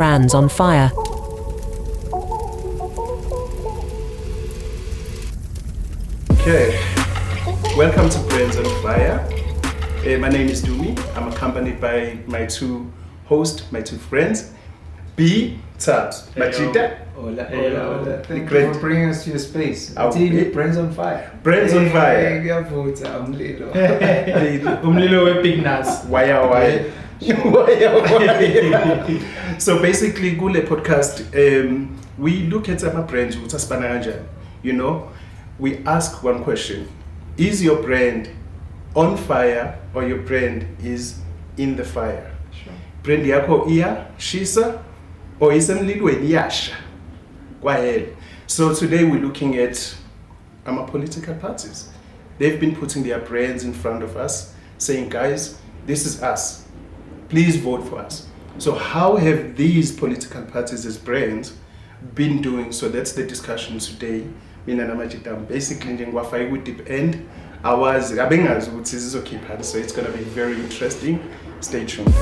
Brands on Fire. Okay, welcome to Brands on Fire. My name is Dumi. I'm accompanied by my two hosts, my two friends, B, Tabs, Machita. Hola. Thank you for bringing us to your space. Brands on Fire. Brands on Fire. Umlilo we nas. Why? So basically, Gule podcast, we look at our brands, you know, we ask one question: is your brand on fire or your brand is in the fire? Sure. Brand yako iya shisa or isemlilweni yasha. So today we're looking at our political parties. They've been putting their brands in front of us, saying, guys, this is us. Please vote for us. So how have these political parties as brands been doing? So that's the discussion today. Mina namajita basically ngwafai with deep end. Awazi abengazi ukuthi sizokhipha, so it's going to be very interesting. Stay tuned.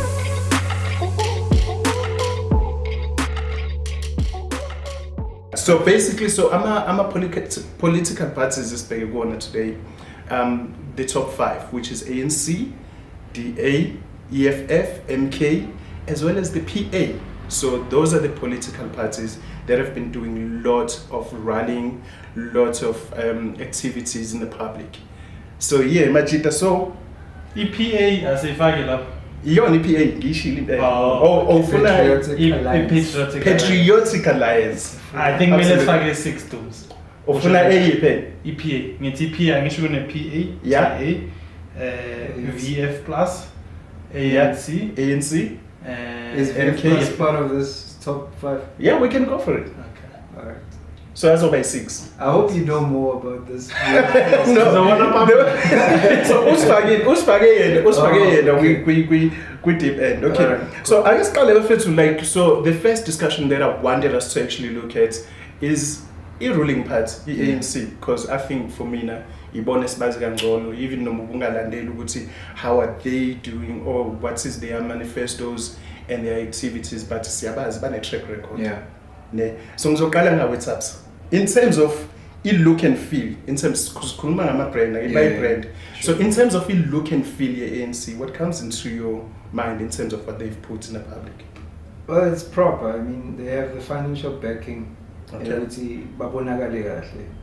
So basically, I'm a political parties is today. The top five, which is ANC, DA, EFF, MK, as well as the PA. So those are the political parties that have been doing lots of rallying, lots of activities in the public. So yeah, Majita, so EPA as a fagula. Yon EPA, Gishili. Patriotic Alliance. I think we let's fagula 6 tools. Ofuna EPA. EPA. It's EPA, I'm sure PA, yeah. VF plus, ANC. ANC. Is VF part of this top 5? Yeah, we can go for it. Okay. Alright. So that's all by 6. I hope you know more about this. So Usfage, we deep end. Okay. Right, cool. So I guess I'll to like, so the first discussion that I wanted us to actually look at is a ruling party, the ANC, because I think for me now, even how are they doing or what is their manifestos and their activities, but siyabazi bane track record. Yeah. So ngizokala ngawe Tsaps. In terms of look and feel, in terms kukhuluma ngama brand, brand. Sure. So in terms of look and feel your ANC, what comes into your mind in terms of what they've put in the public? Well, it's proper. I mean, they have the financial backing. Okay.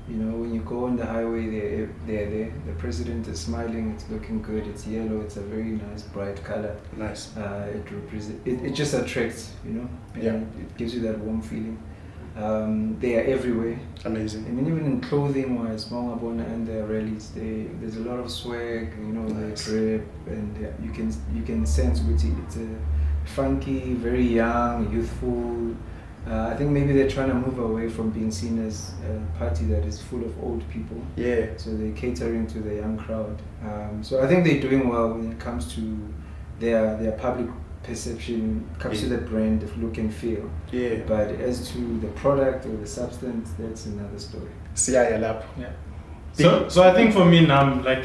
You know, when you go on the highway, they're there. The president is smiling. It's looking good. It's yellow. It's a very nice, bright color. Nice. It just attracts. You know. Yeah. It gives you that warm feeling. They are everywhere. Amazing. I mean, even in clothing wise, and their rallies, there's a lot of swag. You know, nice. They drip, and you can sense it's a funky, very young, youthful. I think maybe they're trying to move away from being seen as a party that is full of old people. Yeah. So they're catering to the young crowd. So I think they're doing well when it comes to their public perception, comes to the brand, the look and feel. Yeah. But as to the product or the substance, that's another story. Yeah. So I think for me now, I'm like,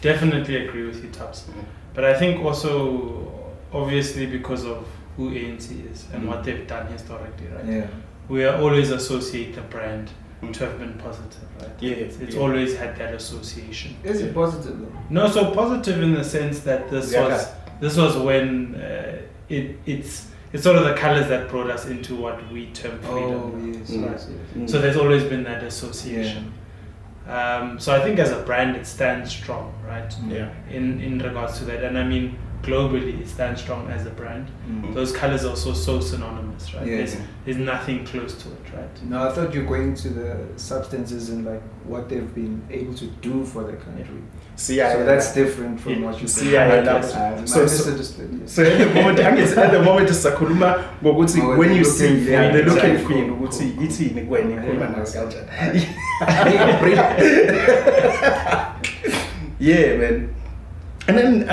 definitely agree with you, Taps. Mm-hmm. But I think also, obviously, because of who ANC is and what they've done historically, right? Yeah. We are always associate the brand to have been positive, right? Yeah. It's always had that association. Is it positive though? No, so positive in the sense that this was when it's sort of the colors that brought us into what we term freedom. Oh yes, right? yes. So there's always been that association. So I think as a brand it stands strong, right? Yeah. In regards to that, and I mean globally it stands strong as a brand. Mm. Those colors are also so synonymous, right? Yeah. There's nothing close to it, right? No, I thought you're going to the substances and like what they've been able to do for the country. So that's different from what you said. So at the moment sakhuluma ngokuthi when you see the look and feel ukuthi ithini kuwena ikhuluma nawe kanjani. Yeah, man. And then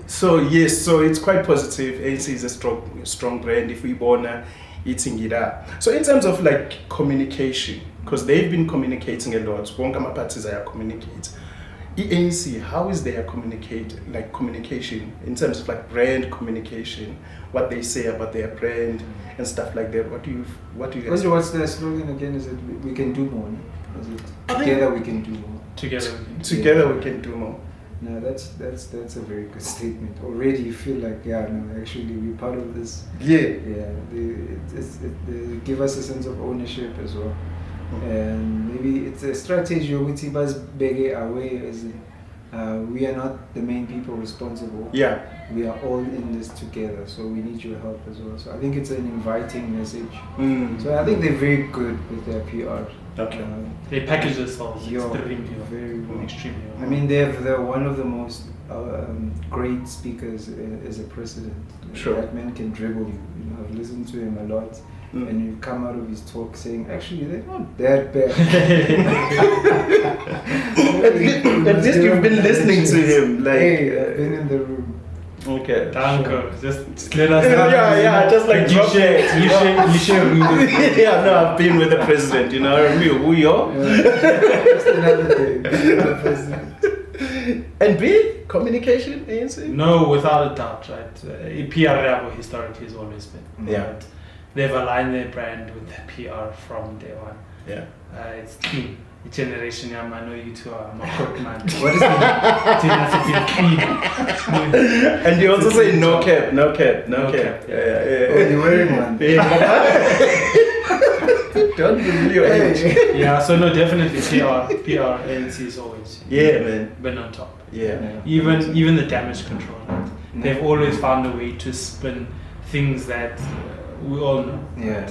so it's quite positive. ANC is a strong brand. If we wanna eating it up. So in terms of like communication, because they've been communicating a lot, wonke ama parties communicate. ANC, how is their communication in terms of like brand communication, what they say about their brand and stuff like that? What do you guys? What's the slogan again? Is it we can do more? Is it together we can do more? Together we can do more. No, that's a very good statement. Already you feel like actually we're part of this. Yeah. They give us a sense of ownership as well. And maybe it's a strategy which is big away as we are not the main people responsible. Yeah. We are all in this together, so we need your help as well. So I think it's an inviting message. So I think they're very good with their PR. Okay. They package themselves very extremely well. I mean, they're one of the most great speakers as a president. Sure. That man can dribble you. You know, I've listened to him a lot. And you come out of his talk saying, actually, they're not that bad. At least you've been listening to him. Like, hey, I've been in the room. Okay. Sure. Just let us know. Yeah, just like you share. Yeah, no, I've been with the president, you know, who you're? Just another thing. The president. And B, communication, ANC? No, without a doubt, right? PR historically has always been. Yeah. Right? They've aligned their brand with the PR from day one. Yeah. It's clean. Generation, I know you two are my cook man. What is it? Clean. And you also say no cap. No cap. Oh, you're wearing one. Don't reveal your age. Yeah, so no, definitely PR, ANC is always man. been on top. Yeah. Even the damage control. Right? They've always found a way to spin things that we all know. Yeah.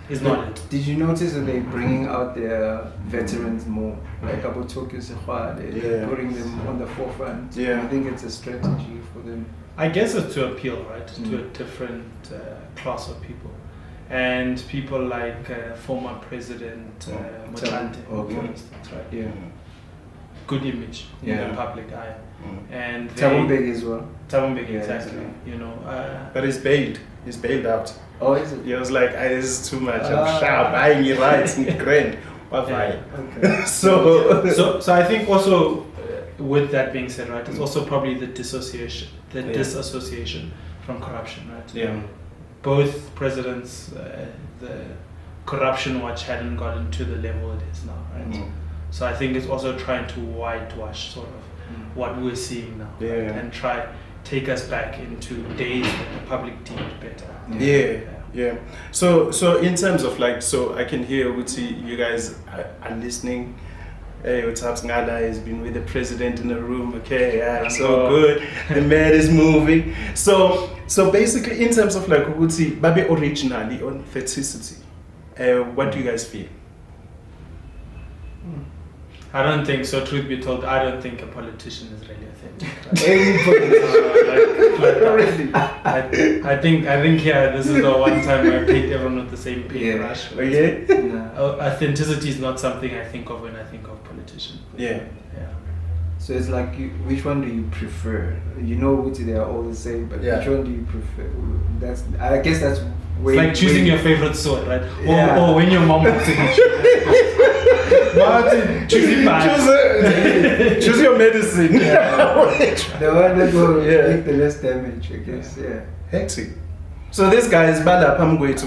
It's not it. Did you notice that they're bringing out their veterans more? Like about Tokyo Sehwa, they're putting them on the forefront. Yeah. I think it's a strategy for them. I guess it's to appeal, right, to a different class of people. And people like former President Motlanthe, for instance, right? Yeah. Good image in the public eye. And Thabo Mbeki as well. Thabo Mbeki, exactly. You know. But he's bailed. He's bailed out. Oh, is it? He was like, this is too much. I'm sharp. I ain't right. Grand. Okay. So I think also with that being said, right, it's also probably the disassociation from corruption, right? Yeah. Both presidents, the corruption watch hadn't gotten to the level it is now, right? So I think it's also trying to whitewash sort of what we're seeing now, right? And try take us back into days that the public deemed better. Yeah. So in terms of like, so I can hear you guys are listening. Hey, what's up? Ngala has been with the president in the room. Okay, yeah, so good. The man is moving. So basically, in terms of like baby originally on authenticity, what do you guys feel? I don't think so. Truth be told, I don't think a politician is really authentic. I think this is the one time where I paint everyone with the same paintbrush. Authenticity is not something I think of when I think of politician. Yeah. So it's like, which one do you prefer? You know, they are all the same, but which one do you prefer? I guess that's way. It's like choosing your favorite sword, right? Or when your mom walks in. Martin, choose your medicine. The one that will make the less damage, I guess. Hectic. So this guy is bad up. I'm going to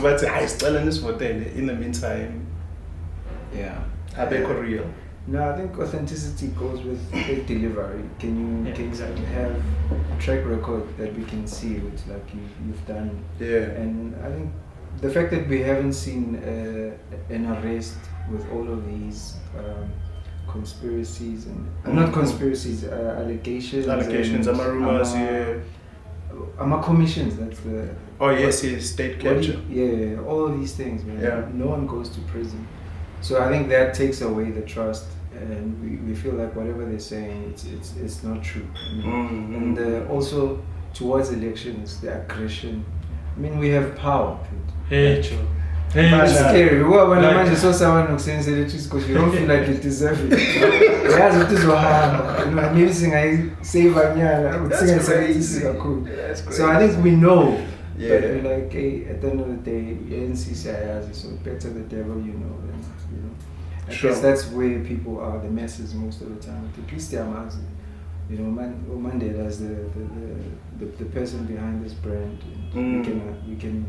telling this for in the meantime. Are they real? No, I think authenticity goes with delivery. Can you have a track record that we can see with like you've done? And I think the fact that we haven't seen an arrest with all of these conspiracies and not conspiracies, allegations. Allegations, rumors, commissions. That's the. Oh yes, state capture. All of these things, man. No one goes to prison. So I think that takes away the trust, and we feel like whatever they're saying, it's not true. And also towards elections, the aggression. I mean, we have power. True. It's scary. When I saw someone who says elections because you don't feel like you deserve it. Maybe sing I say Vanyana, sing I say so I think we know. But we're like, hey, at the end of the day, NCCI, so better the devil you know than. I Sure. guess that's where people are, the masses most of the time. At least they are masses. You know, Mandela is the person behind this brand. And we can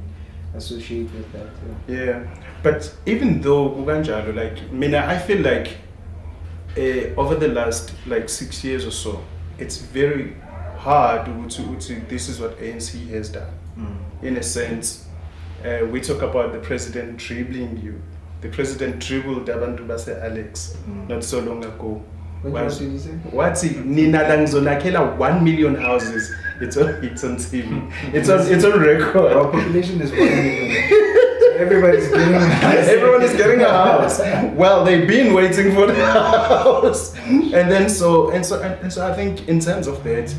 associate with that. Yeah, but even though Uganjalo, like, Mina, I feel like over the last like 6 years or so, it's very hard to this is what ANC has done. In a sense, we talk about the president dribbling you. The president dribbled Abantu Base Alex not so long ago. What did you say? What's it? Nina Langzonakela 1 million houses. It's on TV. It's on record. Our population is 1 million. So everybody's getting a house. Everyone is getting a house. Well, they've been waiting for the house, and then so I think in terms of that,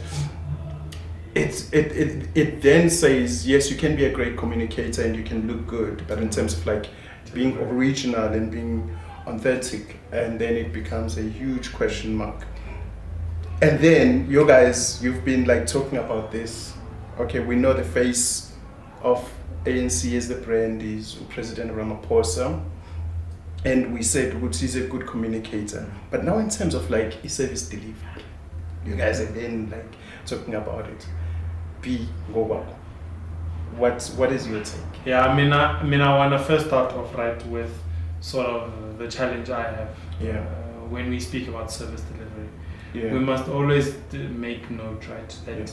it then says yes, you can be a great communicator and you can look good, but in terms of like being original and being authentic, and then it becomes a huge question mark. And then you guys, you've been like talking about this. Okay, we know the face of ANC as the brand is President Ramaphosa, and we said he's a good communicator. But now in terms of like service delivery, you guys have been like talking about it. What is your take? Yeah, I mean, I want to first start off right with sort of the challenge I have. Yeah. When we speak about service delivery, Yeah. we must always make note, right, that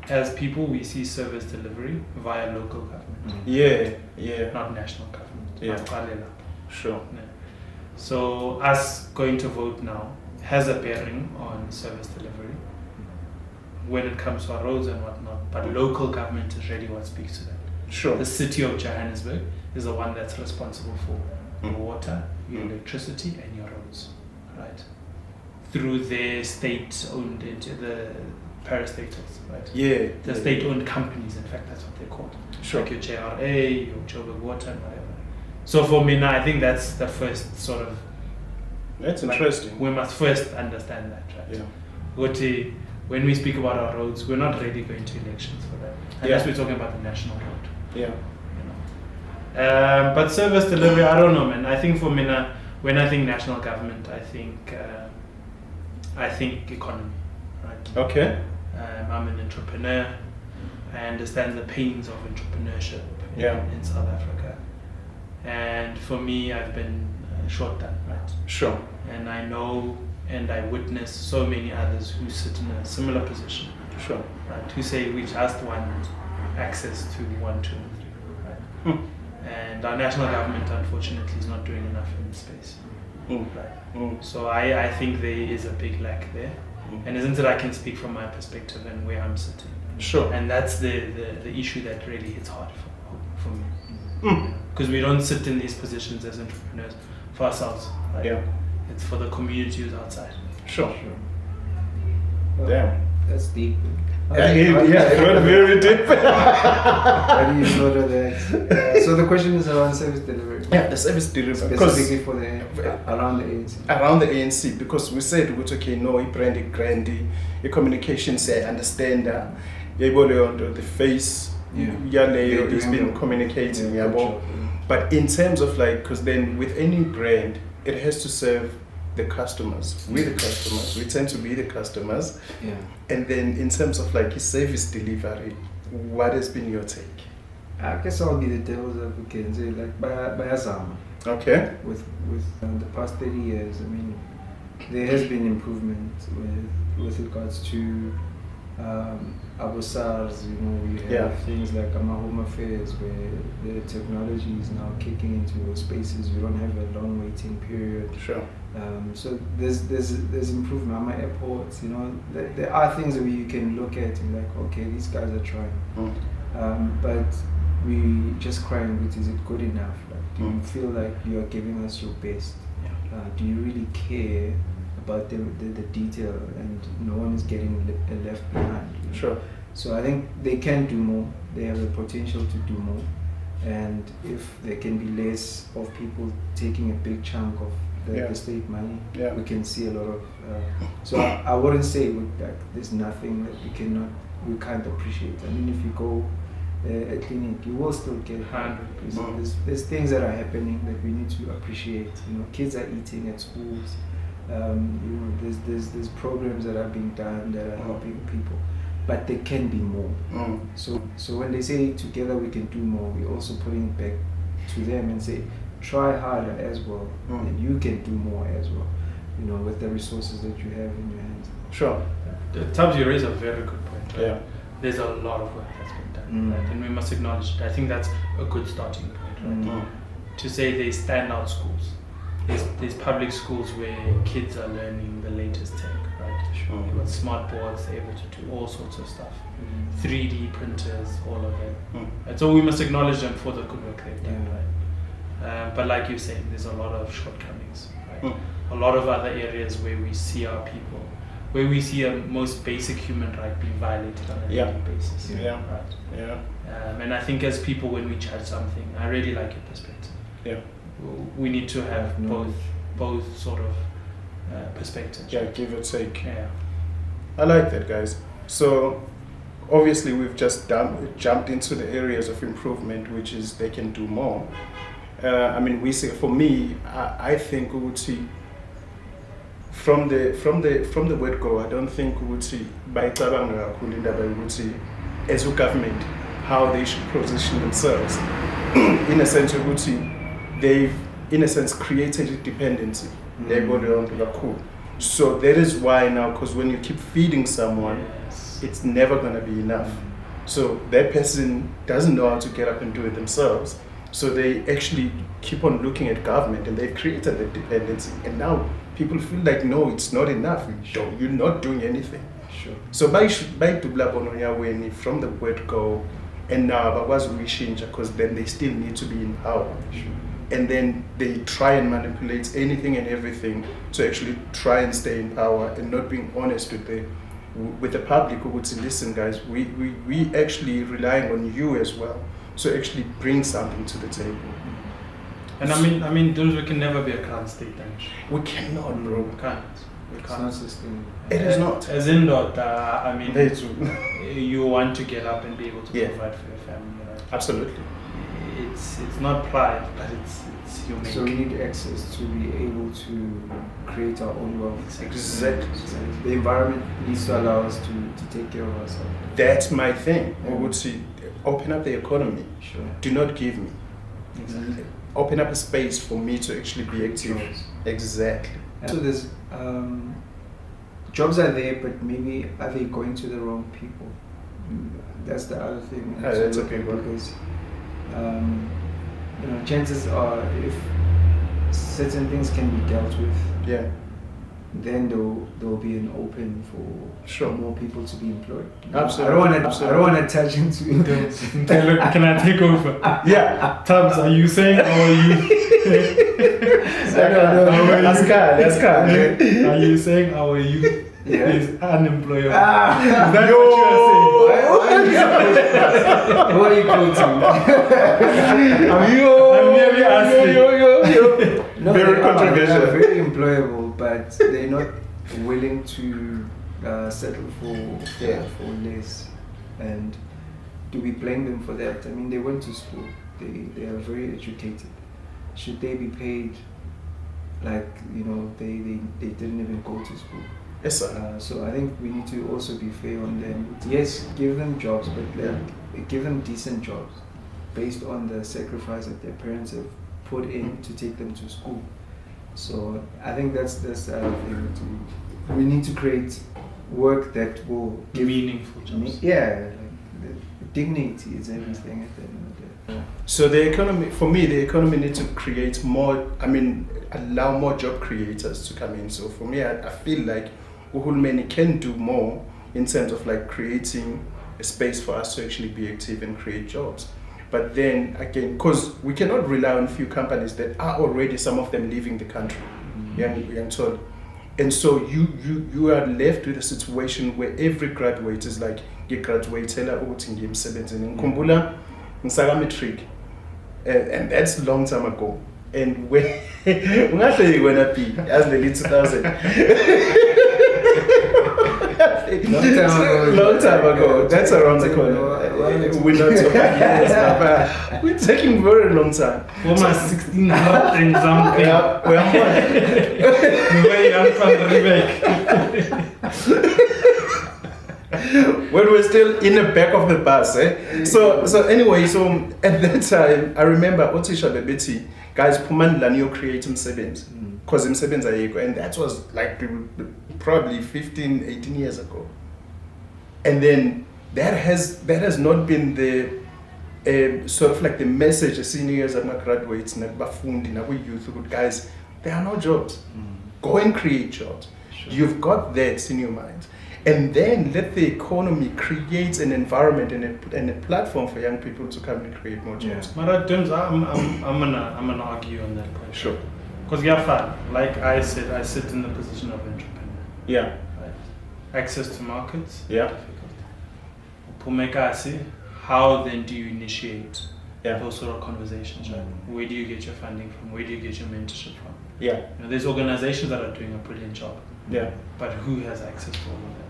as people we see service delivery via local government. Yeah. Not national government. Yeah. Not Sure. yeah. So us going to vote now has a bearing on service delivery when it comes to our roads and whatnot, but local government is really what speaks to that. Sure. The city of Johannesburg is the one that's responsible for your water, your electricity, and your roads, right? Through their state-owned, the parastatals, right? Yeah. The state-owned companies, in fact, that's what they're called. Sure. Like your JRA, your Joburg Water, and whatever. So for me now, I think that's the first sort of. That's interesting. We must first understand that, right? Yeah. When we speak about our roads, we're not really going to elections for that, unless we're talking about the national road. Yeah. You know. But service delivery, I don't know, man. I think for me, when I think national government, I think economy, right? Okay. I'm an entrepreneur. I understand the pains of entrepreneurship in South Africa, and for me, I've been short done, right? Sure. And I know and I witness so many others who sit in a similar position, Sure. right? Who say we just want access to 1, 2, and 3, right? And our national government, unfortunately, is not doing enough in this space. Right. So I think there is a big lack there, and isn't it? I can speak from my perspective and where I'm sitting. Sure. And that's the issue that really hits hard for me, because we don't sit in these positions as entrepreneurs for ourselves, right? Yeah. It's for the community who's outside. Sure. Well, Damn. that's deep. It got very deep. How do you sort of that? So the question is around service delivery. Yeah, the service delivery. Specifically for around the ANC. Around the ANC, because we said, okay, no, brand grandy, a communication say, understand that, the face, has been communicating, But in terms of like, because then with any brand, it has to serve the customers. We're the customers. We tend to be the customers. Yeah. And then in terms of like service delivery, what has been your take? I guess I'll be the devil's advocate and say like Bayazama. Okay. With the past 30 years, I mean, there has been improvement with regards to our SARS, you have things like Home Affairs where the technology is now kicking into those spaces. You don't have a long waiting period. Sure. So there's improvement. At airports, there are things that you can look at and like, okay, these guys are trying. But we just crying, is it good enough? Like, do you feel like you are giving us your best? Do you really care about the detail, and no one is getting left behind? Sure. So I think they can do more. They have the potential to do more, and if there can be less of people taking a big chunk of the state money, we can see a lot of. So I wouldn't say there's nothing that we can't appreciate. I mean, if you go a clinic, you will still get 100%. There's things that are happening that we need to appreciate. Kids are eating at schools. There's programs that are being done that are helping people, but there can be more. So when they say together we can do more, we're also putting it back to them and say try harder as well, and you can do more as well. With the resources that you have in your hands. Sure. Tubbs, you raise a very good point. Right? Yeah. There's a lot of work that's been done, right? And we must acknowledge it. I think that's a good starting point, right? To say they standout schools. There's public schools where kids are learning the latest tech, right? Sure. You've got smart boards, they're able to do all sorts of stuff. 3D printers, all of it. And so we must acknowledge them for the good work they've done, right? But like you say, there's a lot of shortcomings, right? A lot of other areas where we see our people, where we see a most basic human right being violated on a daily basis. Yeah. Right? Yeah. And I think as people, when we judge something, I really like your perspective. Yeah. We need to have both sort of perspectives. Yeah, give or take. Yeah. I like that, guys. So obviously we've just jumped into the areas of improvement, which is they can do more. We say, for me, I think Uguti, from the word go, I don't think Uguti by Tabanga Kulinda by Uguti as a government how they should position themselves. In a sense, Uguti, they've in a sense created a dependency. They go down to the cool. So that is why now, because when you keep feeding someone, it's never gonna be enough. So that person doesn't know how to get up and do it themselves. So they actually keep on looking at government, and they've created that dependency. And now people feel like, no, it's not enough. You're not doing anything. Sure. So by Dubla Bonoya from the word go, and now was we change because then they still need to be in power. Sure. And then they try and manipulate anything and everything to actually try and stay in power, and not being honest with the public who would say, listen guys, we actually relying on you as well to actually bring something to the table. And I mean, those we can never be a crown state then. We cannot, bro. We can't. It's not sustainable. It is not. As in that, you want to get up and be able to provide for your family, right? Absolutely. It's not pride, but it's unique. So we need access to be able to create our own wealth. Exactly. So the environment needs to allow us to take care of ourselves. That's my thing. I would say, open up the economy. Sure. Do not give me. Exactly. Open up a space for me to actually be active. Exactly. So there's jobs are there, but maybe are they going to the wrong people? That's the other thing. That's a big one. Because chances are, if certain things can be dealt with, then there will be an open for more people to be employed. Absolutely. I don't want to touch into those. Can I take over? Yeah. Tubbs, are you saying our youth? That's kind. Are you saying our youth is unemployable? Is that Yo. what you are saying? What are you quoting? I'm merely asking. No, Very they controversial. are very employable, but they're not willing to settle for less. And do we blame them for that? I mean, they went to school. They are very educated. Should they be paid like they didn't even go to school? Yes, sir. So I think we need to also be fair on them. Yes, give them jobs, but give them decent jobs based on the sacrifice that their parents have put in to take them to school. So I think that's the other thing. We need to create work that will give meaningful jobs. Yeah, like dignity is everything at the end of the day. So the economy, for me, the economy needs to create more, allow more job creators to come in. So for me, I feel like Uhulmeni can do more in terms of like creating a space for us to actually be active and create jobs. But then again, because we cannot rely on few companies that are already, some of them leaving the country, young told. And so you are left with a situation where every graduate is like, you graduate in Kumbula, in matric, and that's a long time ago. And when I say when I be as the 2000, Long time ago. That's around the corner. We're not talking years now, but we're taking very long time. Almost 1600 and something. Yeah, we're Very young from the remake. when we're still in the back of the bus, eh? So anyway, so at that time, I remember Otisha Bebeti, guys, Pumandlanio create umsebenzi. Because umsebenzi ayekho, and that was like probably 15, 18 years ago. And then that has not been the sort of like the message as seniors and graduates, bafundi, youth, guys, there are no jobs. Go and create jobs. Sure. You've got that in your mind. And then let the economy create an environment and a platform for young people to come and create more jobs. But I'm gonna argue on that point. Sure. Because you're fun. Like I said, I sit in the position of entrepreneur. Yeah. Right. Access to markets. Yeah. Difficult. How then do you initiate Yeah. those sort of conversations? Right? Where do you get your funding from? Where do you get your mentorship from? Yeah. You know, there's organizations that are doing a brilliant job. Yeah. But who has access to all of that?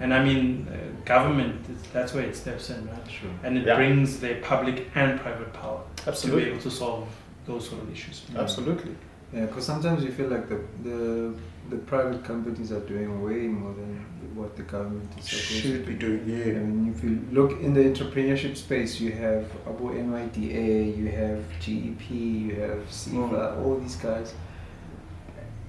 And I mean, government, that's where it steps in, right? Sure. And it Yeah. brings their public and private power Absolutely. to be able to solve those sort of issues. Absolutely. Yeah, because sometimes you feel like the private companies are doing way more than what the government is supposed Should to be do. doing, I yeah. mean, if you look in the entrepreneurship space, you have Abo NYDA, you have GEP, you have SIFA, all these guys.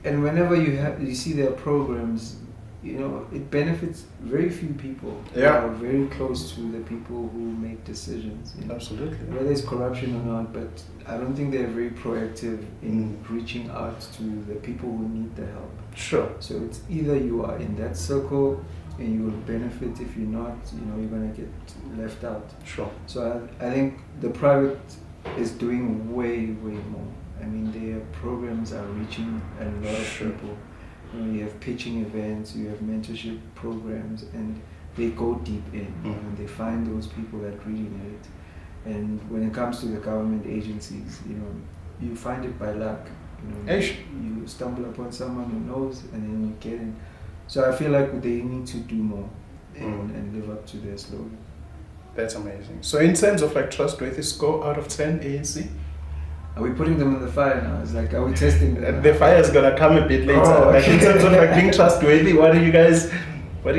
And whenever you see their programs, you know, it benefits very few people who Yeah. are very close to the people who make decisions. You know? Absolutely. Whether it's corruption or not, but I don't think they're very proactive in reaching out to the people who need the help. Sure. So it's either you are in that circle and you will benefit. If you're not, you know, you're gonna get left out. Sure. So I think the private is doing way more. I mean, their programs are reaching a lot of Sure. people. You know, you have pitching events, you have mentorship programs, and they go deep in. And they find those people that really need it. And when it comes to the government agencies, you know, you find it by luck. You know, Eish. you stumble upon someone who knows, and then you get in. So I feel like they need to do more and live up to their slogan. That's amazing. So in terms of like trustworthy score out of 10 ANC? Are we putting them on the fire now? It's like, are we testing them? The fire is gonna come a bit later. Oh, Like in okay. terms of like being trustworthy, what do you guys put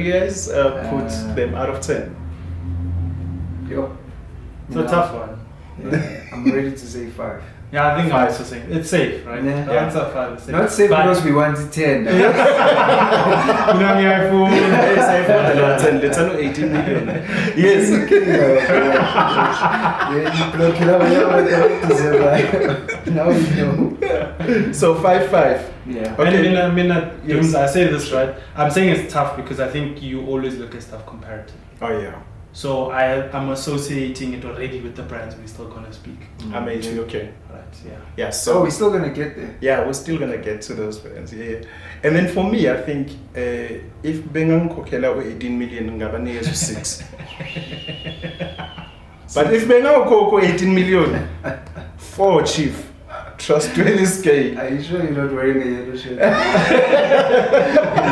them out of 10? Yo. It's a tough one. Yeah, I'm ready to say 5. Yeah, I think I'm Five. also saying it's safe, right? Yeah. The answer 5 is safe. Not safe But- because we want to 10. You know me, I fool. Say for the 10, let's know 18 million. Yes. Now we know. So 5-5. Yeah. Okay. And I mean, Yes. I say this right. I'm saying it's tough because I think you always look at stuff comparatively. Oh yeah. So I'm associating it already with the brands we're still gonna speak. Amazing. Okay. Right. Yeah. Yeah. So So we're still gonna get there. yeah, we're still gonna get to those brands. Yeah. And then for me, I think if bengangikhokhela 18 million ngabanikeza 6. But if bengakhokho 18 million, 4 chief. Trustworthy scale. Are you sure you're not wearing a yellow shirt?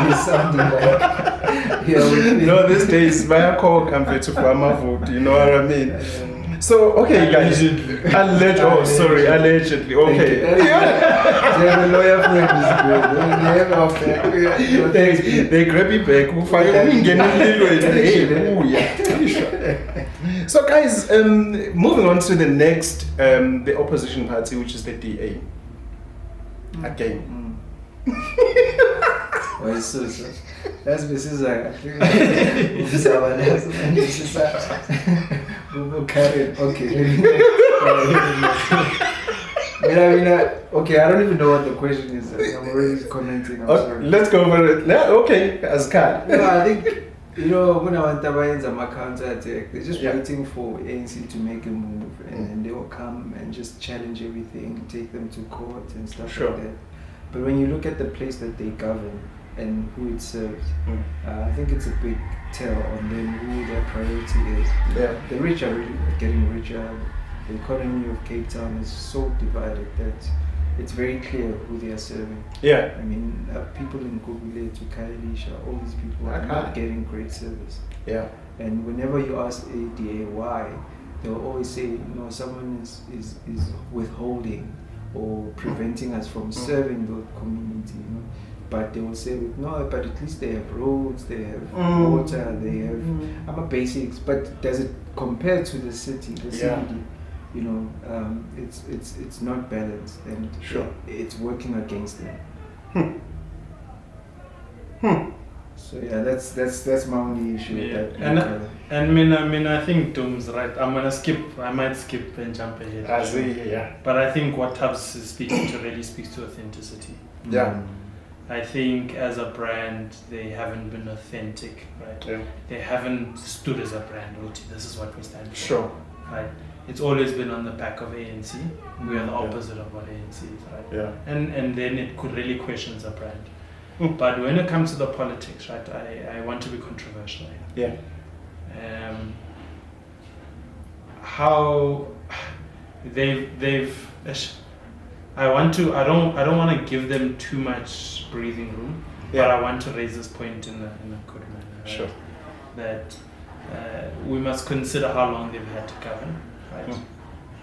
You sounding like No, these days, my call compared to farmer vote, you know what I mean? So, okay, guys. Allegedly. Okay. The lawyer friend is good. They grab it back. So, guys, moving on to the next, the opposition party, which is the DA. Again. Why is so? That's Mrs. Okay, I don't even know what the question is. I'm already commenting. I'm sorry. Let's go over it. Okay, as Kyle. No, I think, you know, when I went to my counter-attack, they're just Yeah. waiting for ANC to make a move, and then they will come and just challenge everything, take them to court and stuff Sure. like that. But when you look at the place that they govern and who it serves, I think it's a big tell on them who their priority is. Yeah. The rich are really getting richer. The economy of Cape Town is so divided that it's very clear who they are serving. Yeah. I mean, people in Kobile to Kailisha, all these people are not getting great service. Yeah. And whenever you ask ADA why, they'll always say, someone is withholding or preventing us from serving the community, But they will say, no, but at least they have roads, they have water, they have basics. But does it compare to the city, the CBD? It's not balanced, and it's working against them. So yeah, that's my only issue with that. And I think Doom's right. I might skip and jump ahead. But I think what Tubbs is speaking to really speaks to authenticity. Yeah. I think as a brand, they haven't been authentic, right? Yeah. They haven't stood as a brand. This is what we stand for. Sure. Right. It's always been on the back of ANC. We are the opposite of what ANC is, right? Yeah. And then it could really question a brand. But when it comes to the politics, right, I want to be controversial here. Yeah. How they've I don't want to give them too much breathing room, but I want to raise this point in a good manner. Right? Sure. That we must consider how long they've had to govern, right?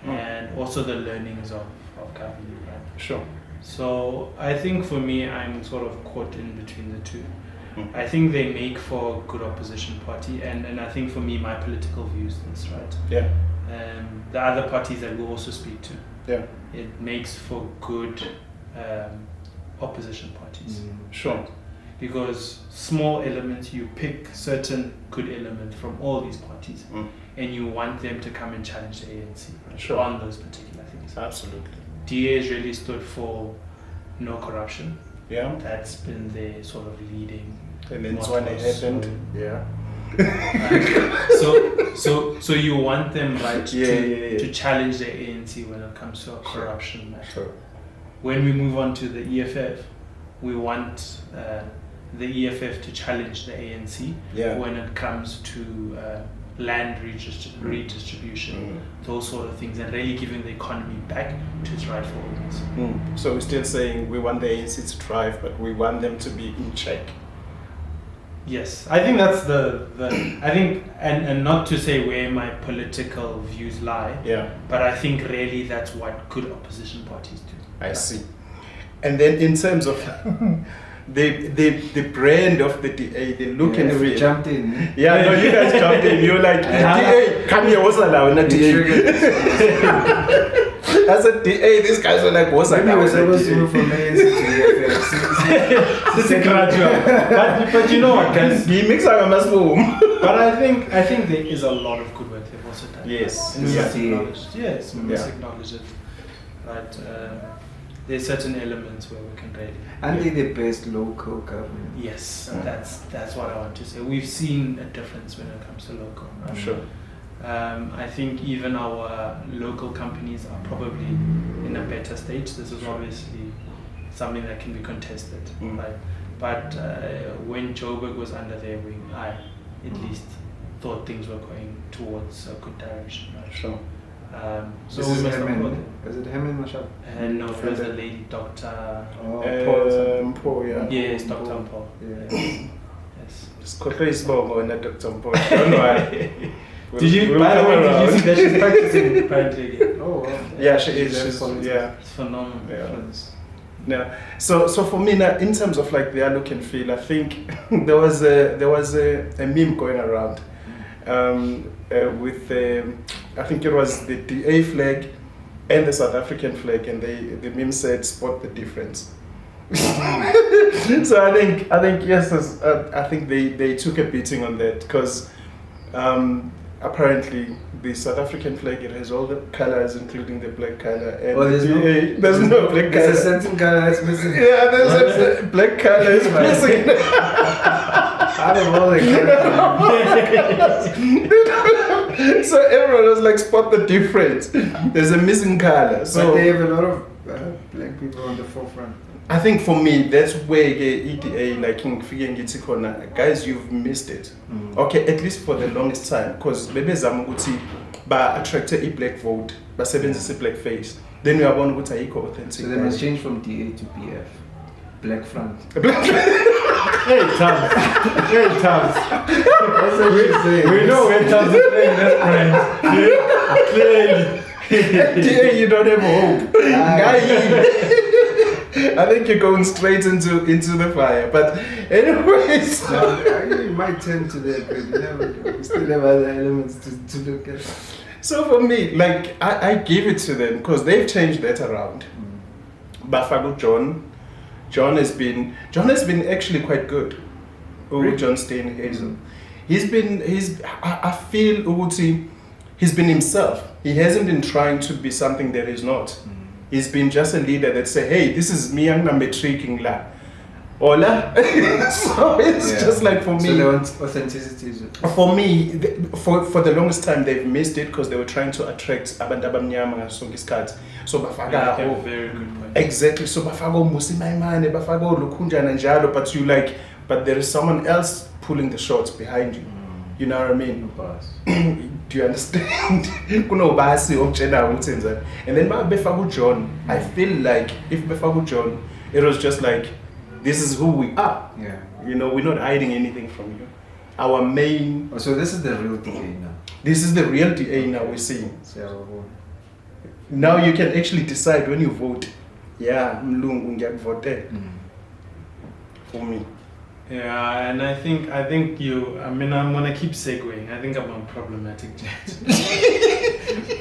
And also the learnings of governing, right? Sure. So I think for me, I'm sort of caught in between the two. I think they make for a good opposition party, and I think for me, my political views this, right? Yeah. The other parties that we'll also speak to. Yeah. It makes for good opposition parties. Sure. Right? Because small elements, you pick certain good elements from all these parties, and you want them to come and challenge the ANC on those particular things. Absolutely. DA has really stood for no corruption. Yeah. That's been their sort of leading. And then when it happened, So you want them to challenge the ANC when it comes to a corruption matter. Sure. When we move on to the EFF, we want the EFF to challenge the ANC when it comes to land redistribution, those sort of things, and really giving the economy back to its rightful owners. So we're still saying we want the ANC to thrive, but we want them to be in check. Yes, I think that's I think, and not to say where my political views lie, but I think really that's what good opposition parties do. I see. And then in terms of the brand of the DA, the look and feel. We jumped in. Yeah, no, you guys jumped in. You're like, DA, come here, what's allowed? Not DA. As a DA, these guys were like, what's allowed? We're supposed to move from ANC to EFF. It's a gradual. But you know what, guys? He makes a must boom. But I think there is a lot of good work they've also done. Yes. And we must acknowledge. Yes, we must acknowledge it. Right. There's certain elements where we can really. And they're the best local government. Yes, that's what I want to say. We've seen a difference when it comes to local. Sure. I think even our local companies are probably in a better stage. This is obviously something that can be contested, right? But when Joburg was under their wing, I at least thought things were going towards a good direction. Right? Sure. So we must Hemen. Is it Hemen Mashab? No, it was the lady Dr. Paul, yeah. Yes, Dr. Paul. Yes. It's Dr. Paul. Don't worry. Did you see that she's practicing apparently again? Oh, wow. Yeah, she is. It's phenomenal. Yeah. So for me now, in terms of like their look and feel, I think there was a meme going around with I think it was the DA flag and the South African flag, and the meme said "spot the difference." So I think yes, I think they took a beating on that because apparently the South African flag, it has all the colors including the black color, and there's no black color. There's a certain color that's missing. Yeah, there's a black color is missing. Out of all the colors. So everyone was like, spot the difference. There's a missing color. So but they have a lot of black people on the forefront. I think for me, that's where the EDA, like in Figengi corner, guys, you've missed it. Okay, at least for the longest time, because maybe Zamuguti, but attracted a black vote, but 70 black face. then uyabona ukuthi ayikho authentic. So they must change from DA to BF. Black front. Hey, Tams. That's what you're saying. We know when Tams is playing that brand. Clearly. DA, you don't have hope. I think you're going straight into the fire. But anyways. You might tend to that, but you never know. We still have other elements to look at. So for me, like, I give it to them because they've changed that around. Bafago John has been actually quite good. Really? John Steinhazel. I feel Uguti, he's been himself. He hasn't been trying to be something that he's not. He's been just a leader that say, hey, this is me, I'm matricing la. Ola. So it's just like for me. So they want authenticity. For me, for the longest time they've missed it because they were trying to attract abantu abamnyama ngasonke isikhathi. So bafaka very good point. Exactly. So bafaka Musimaimane, bafaka Lukunjana njalo, but there is someone else pulling the shots behind you. You know what I mean? Do you understand? Kuno basi okutshela ukuthi enzani. And then befaka John, I feel like if befaka John, it was just like, this is who we are. Yeah. You know, we're not hiding anything from you. Our main. So this is the real DA now. This is the real DA now we're seeing. Now you can actually decide when you vote. Yeah, mlungu ngiyavote. For me. Yeah, and I think I'm gonna keep segueing. I think I'm on problematic jet.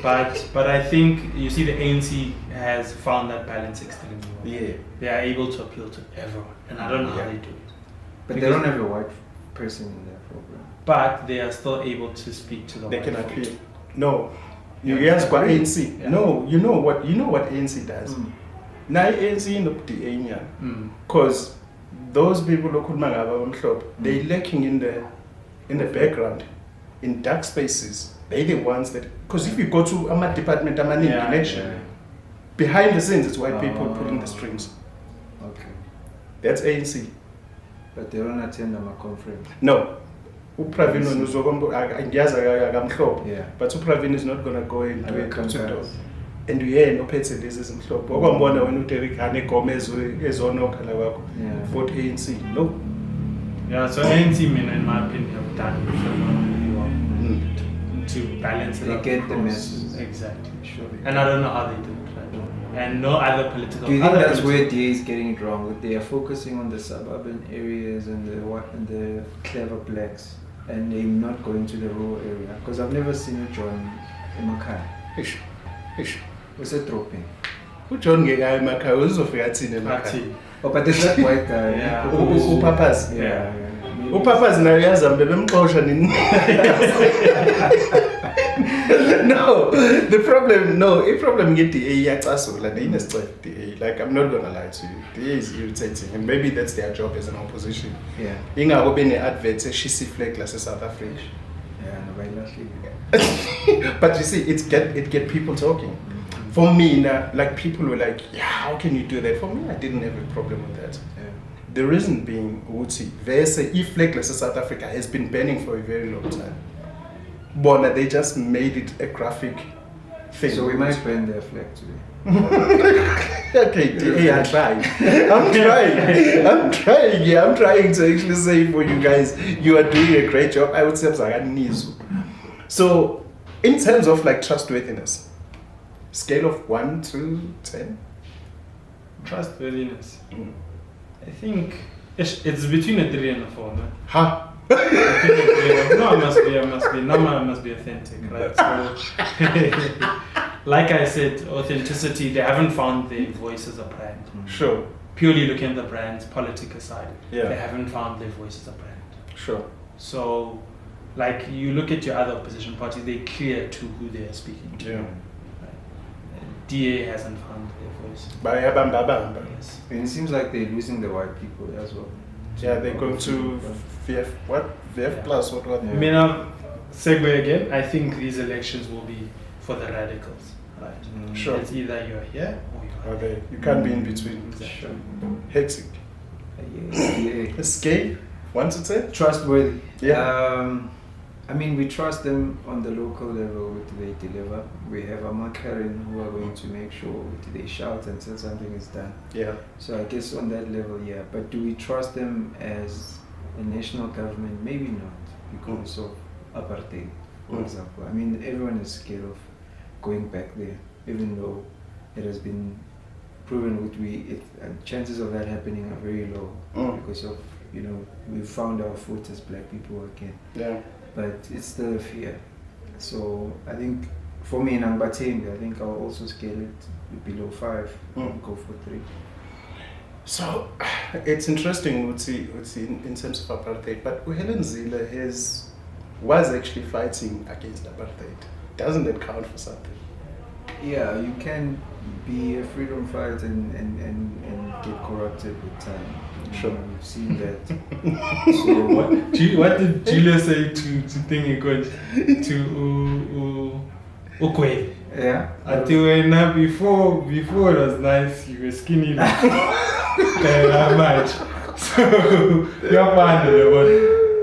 but I think you see the ANC has found that balance extremely well. Yeah. They are able to appeal to everyone, and I don't know how they do it. But they don't have a white person in their program. But they are still able to speak to the They white can folk. appeal. No. You Yeah. ask what ANC. Yeah. No, you know what ANC does. Now ANC in the DA, because those people who they're lacking in the background, in dark spaces. They're the ones that, because if you go to a department, behind the scenes, it's white people pulling the strings. Okay. That's ANC. But they don't attend a conference. No. Upravin akamhlophe. Yeah. But Upravin is not going to go and do it to door. Yes. And we are no pets and this is mhlophe. Okwambona wena uDerek Hane Gomez ezonokha la kwakho. Yeah. Vote ANC. No. Yeah, so ANC, in my opinion, have done really well to balance it They up. get the across. message. Exactly. Sure. And I don't know how they do it. Right? And no other political. Do you think other that's politi- where DA is getting it wrong? That they are focusing on the suburban areas and the clever blacks, and they're not going to the rural area? Because I've never seen it join Emakhaya. Ish. What's it dropping? uJohn ngekayi emakhaya uzofika thina emakhaya. Party. Oh, but there's that white guy. Yeah. Upapazi. Yeah. Upapazi naye yazama bebemxosha nini. No, the problem nge-DA iyacasula inesicelo DA. Like, I'm not gonna lie to you. DA is irritating, and maybe that's their job as an opposition. Yeah. Ingako bene-adverts eshisa iflag lase-South Africa. Yeah, nobody loves But you see, it get people talking. For me, now, like, people were like, yeah, how can you do that? For me, I didn't have a problem with that. Yeah. The reason being, Uti, iflag South Africa has been banning for a very long time. But they just made it a graphic thing. So we might ban their flag today. Okay, DA, I'm trying. Yeah, I'm trying to actually say for you guys, you are doing a great job. I would say, so, in terms of like trustworthiness, scale of 1 to 10? Trustworthiness. I think it's between a 3 and a 4, man. Huh? No, I must be authentic, right? So, like I said, authenticity, they haven't found their voice as a brand. Sure. Purely looking at the brand's political side, Yeah. they haven't found their voice as a brand. Sure. So, like, you look at your other opposition parties, they're clear to who they are speaking to. Yeah. DA hasn't found their voice. Yes. And it seems like they're losing the white people as well. Yeah, they're going to VF, what? VF plus, what? Yeah. I mean, segue again, I think these elections will be for the radicals, right? Sure. It's either you're here or you're Okay, you can't be in between. Sure. Hectic. Yeah. A scale, 1 to 10? Trustworthy. Yeah. I mean, we trust them on the local level with they deliver. We have a Karen who are going to make sure they shout until something is done. Yeah. So I guess on that level, yeah. But do we trust them as a national government? Maybe not, because of apartheid, for example. I mean, everyone is scared of going back there, even though it has been proven chances of that happening are very low because of, we found our foot as black people again. Yeah. But it's still a fear. So I think for me in Angbatembe, I think I'll also scale it below 5 and go for 3. So it's interesting in terms of apartheid, but Helen Zille was actually fighting against apartheid. Doesn't that count for something? Yeah, you can be a freedom fighter and get corrupted with time. Sure. We've seen that. So what did Julia say to Thingy Coach to Ukwe? yeah. Until before it was nice, you were skinny like that much. So you're fine with the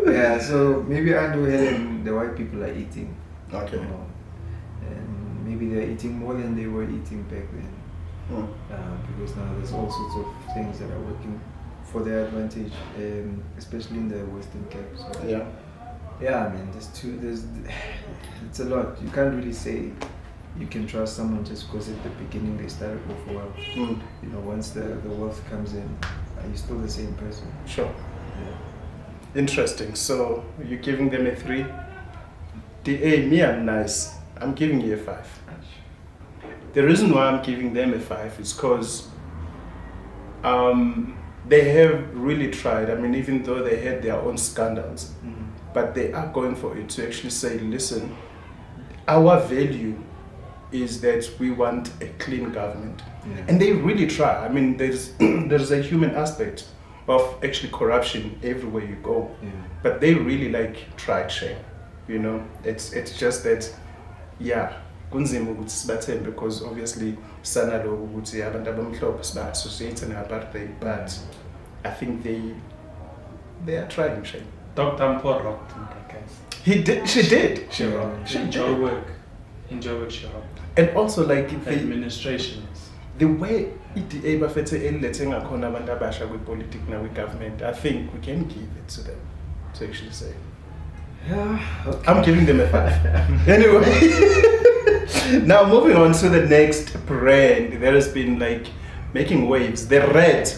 one. Yeah, so maybe Andrew Helen, the white people are eating. Okay. And maybe they're eating more than they were eating back then. Because now there's all sorts of things that are working for their advantage, especially in the Western Cape. So yeah, man. It's a lot. You can't really say you can trust someone just because at the beginning they started off well. Once the wealth comes in, are you still the same person? Sure. Yeah. Interesting. So you're giving them a 3. Me, I'm nice. I'm giving you a 5. The reason why I'm giving them a 5 is because they have really tried. I mean, even though they had their own scandals, but they are going for it to actually say, listen, our value is that we want a clean government. Yeah. And they really try. I mean, there's a human aspect of actually corruption everywhere you go. Yeah. But they really tried shame. It's just that, yeah, kunzima ukuthi sibathembe because obviously sana lokho ukuthi abantu abamhlophe siba associate ne-apartheid, but I think they are trying shame. Dr. Mpo rocked in that case. She did. She rocked. In Joburg, she rocked. And also the administrations. The way EDA bafethe elilethe ngakhona abantu abasha kwi-politics na kwi-government, I think we can give it to them to actually say. Yeah, okay. I'm giving them a 5. Anyway, now moving on to the next brand that has been making waves, the red,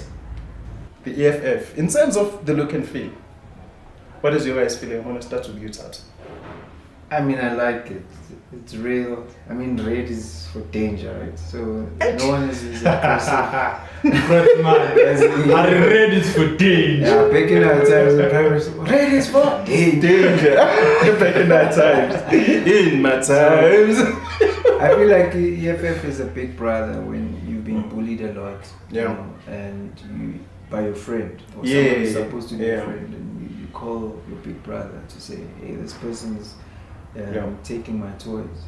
the EFF. In terms of the look and feel, what is your guys' feeling? I want to start with you, Tat. I mean, I like it. It's real. I mean, red is for danger, right? So no one is aggressive. But man, red is for danger. Yeah, back in our times, the parents red is for danger. Back in our times. In my times. I feel like EFF is a big brother when you've been bullied a lot. Yeah. And you by your friend or someone who's supposed to be a friend, and you call your big brother to say, hey, this person is taking my toys,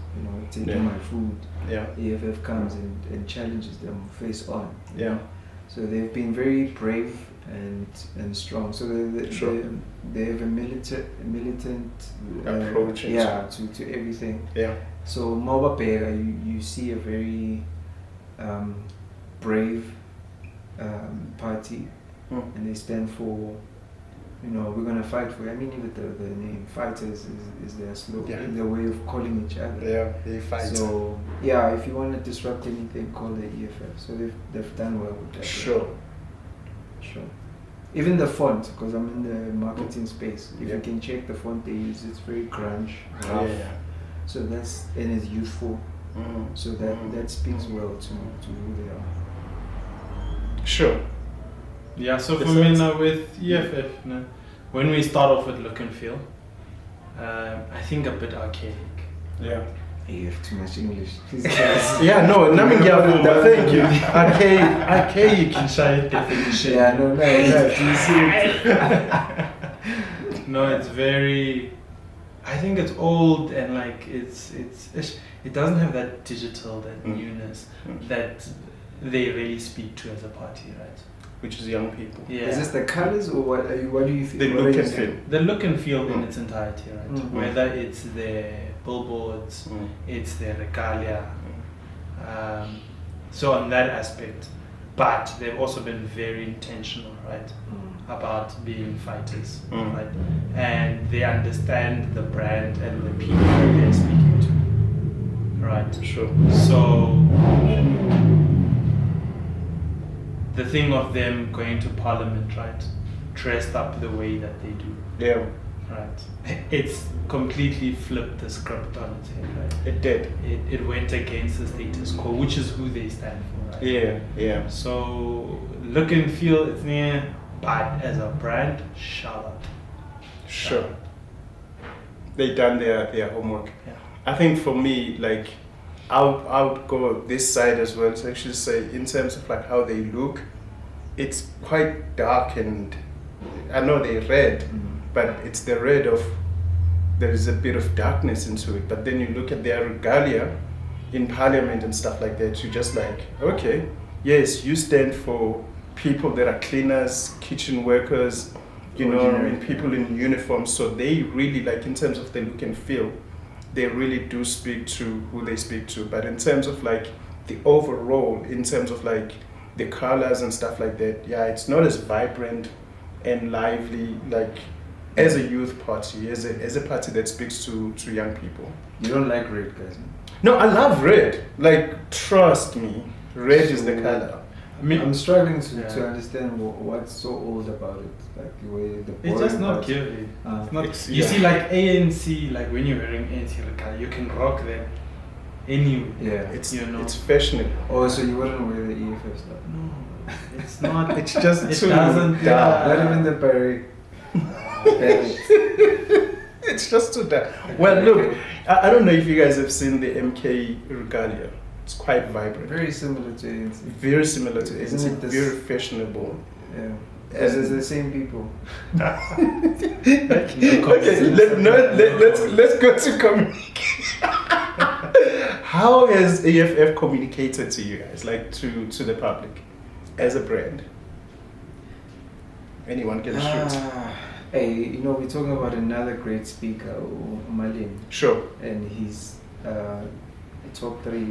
taking my food. EFF comes and challenges them face on. So they've been very brave and strong. So they have a militant approach. To everything. So Mobapega, you see a very brave party, and they stand for. We're gonna fight for. I mean, even the name fighters is their slogan, their way of calling each other. Yeah, they fight. So if you want to disrupt anything, call the EFF. So they've done well with that. Sure. Even the font, because I'm in the marketing space. If you can check the font they use, it's very grunge, rough. So and it's youthful. So that speaks well to who they are. Sure. Yeah, so for me now with EFF, when we start off with look and feel, I think a bit archaic. Yeah. You have too much English. Thank you. Archaic. Definition. Yeah, no. Do you see it? No, it's very. I think it's old and it doesn't have that digital, that newness that they really speak to as a party, right? which is young people. Yeah. Is this the colors or what? What do you think? The what look are you and saying? feel. The look and feel in its entirety, right? Mm. Whether it's their billboards, it's their regalia. So on that aspect, but they've also been very intentional, right, about being fighters, right, and they understand the brand and the people that they're speaking to, right. Sure. So the thing of them going to Parliament, right, dressed up the way that they do, Yeah. right, it's completely flipped the script on its head, right. It did. It went against the status quo, which is who they stand for, right? Yeah. Yeah. So look and feel it's near, but as a brand, shout out. Sure. They done their homework. Yeah. I think for me, like, I would go this side as well to actually say, in terms of like how they look, it's quite dark, and I know they're red, but it's the red of, there is a bit of darkness into it. But then you look at their regalia in Parliament and stuff like that, you're just like, okay, yes, you stand for people that are cleaners, kitchen workers, you know, and people in uniform. So they really, like, in terms of the look and feel, they really do speak to who they speak to. But in terms of like the overall, in terms of like the colors and stuff like that, yeah, it's not as vibrant and lively like as a youth party, as a party that speaks to young people. You don't like red, guys? No, I love red. Like, trust me, red is the color. I mean, I'm struggling to understand what's so old about it, like the way the. it's just boring not parts- giving. It's not. It's- You yeah. see, like ANC, like when you're wearing ANC regalia, you can rock them anyway. Yeah. It's You know. it's fashionable. Oh, so you wouldn't wear the EFF stuff? No, it's not. It's just It too doesn't- dark. Not even the beret. Beret. It's just too dark. Well, look, I don't know if you guys have seen the MK regalia. It's quite vibrant. Very similar to ANC. Very similar to Isn't ANC. it this- Very fashionable. Yeah. Because it's the same people. Okay, let's go to communication. How has AFF communicated to you guys, like to the public, as a brand? Anyone can shoot. Hey, you know, we're talking about another great speaker, Malin, Sure. and he's top 3.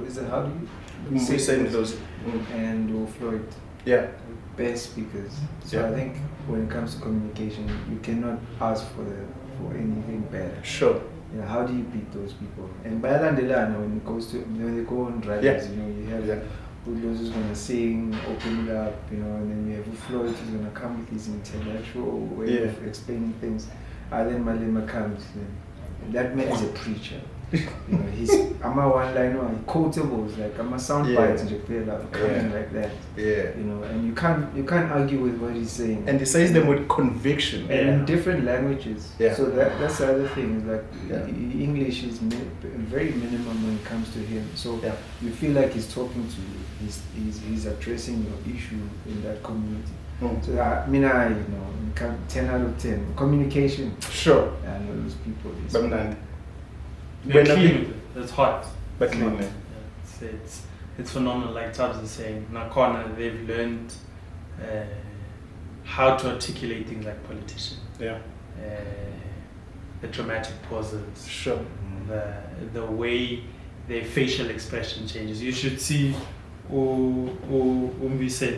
Is it, how do you We send those. and Floyd, Yeah. best speakers. So Yeah. I think when it comes to communication, you cannot ask for anything better. Sure. You know, how do you beat those people? And by Landelana, when they go on drivers, Yeah. you know, you have Yeah. Julio's who's gonna sing, open it up, you know, and then you have Floyd who's gonna come with his intellectual way Yeah. of explaining things. And then Malema comes. And that man is a preacher. You know, he's I'm a one liner, quotables, like I'm a sound Yeah. bites coming like that. Yeah. You know, and you can't argue with what he's saying. And he says them with conviction. And in different languages. Yeah. So that's the other thing, is like Yeah. English is very minimum when it comes to him. So Yeah. you feel like he's talking to you. He's addressing your issue in that community. So you know, 10 out of 10. Communication. Sure. I know those people. Bamnandi. They're When I clean think- with it. It's hot. But It's clean, hot. eh? Yeah, it's phenomenal. Like Tabs is saying, Nakona, they've learned how to articulate things like politician. Yeah. The dramatic pauses. Sure. The way their facial expression changes. You should see Umbise.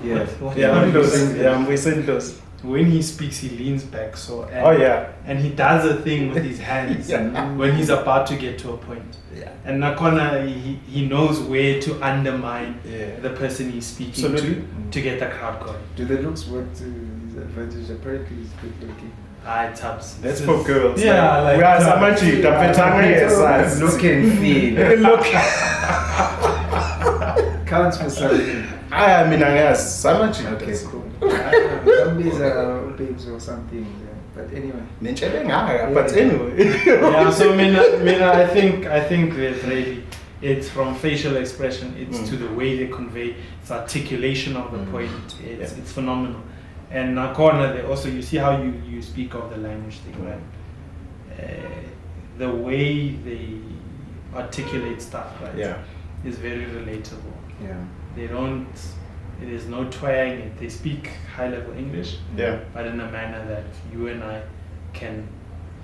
Yeah. We send those. When he speaks, he leans back. So Oh yeah. and he does a thing with his hands when he's about to get to a point. Yeah. And Nakona, he knows where to undermine Yeah. the person he's speaking Absolutely. to get the crowd going. Do the looks work to his advantage? Apparently he's good looking. Tabs. That's This for is- girls. Yeah, like we are Tabs. Samachi, tapetanga yes. Look and feel. Look. Counts for something. I mean, yes, Samachi. Okay, cool. Zombies are babes or something. Yeah. But anyway. But anyway. Yeah, so Mina, I think that really it's from facial expression, it's to the way they convey, it's articulation of the point. It's phenomenal. And Nakona, they also, you see how you speak of the language thing, right? The way they articulate stuff, right? Yeah. Is very relatable. Yeah. They don't there's no twang. They speak high-level English, Yeah. but in a manner that you and I can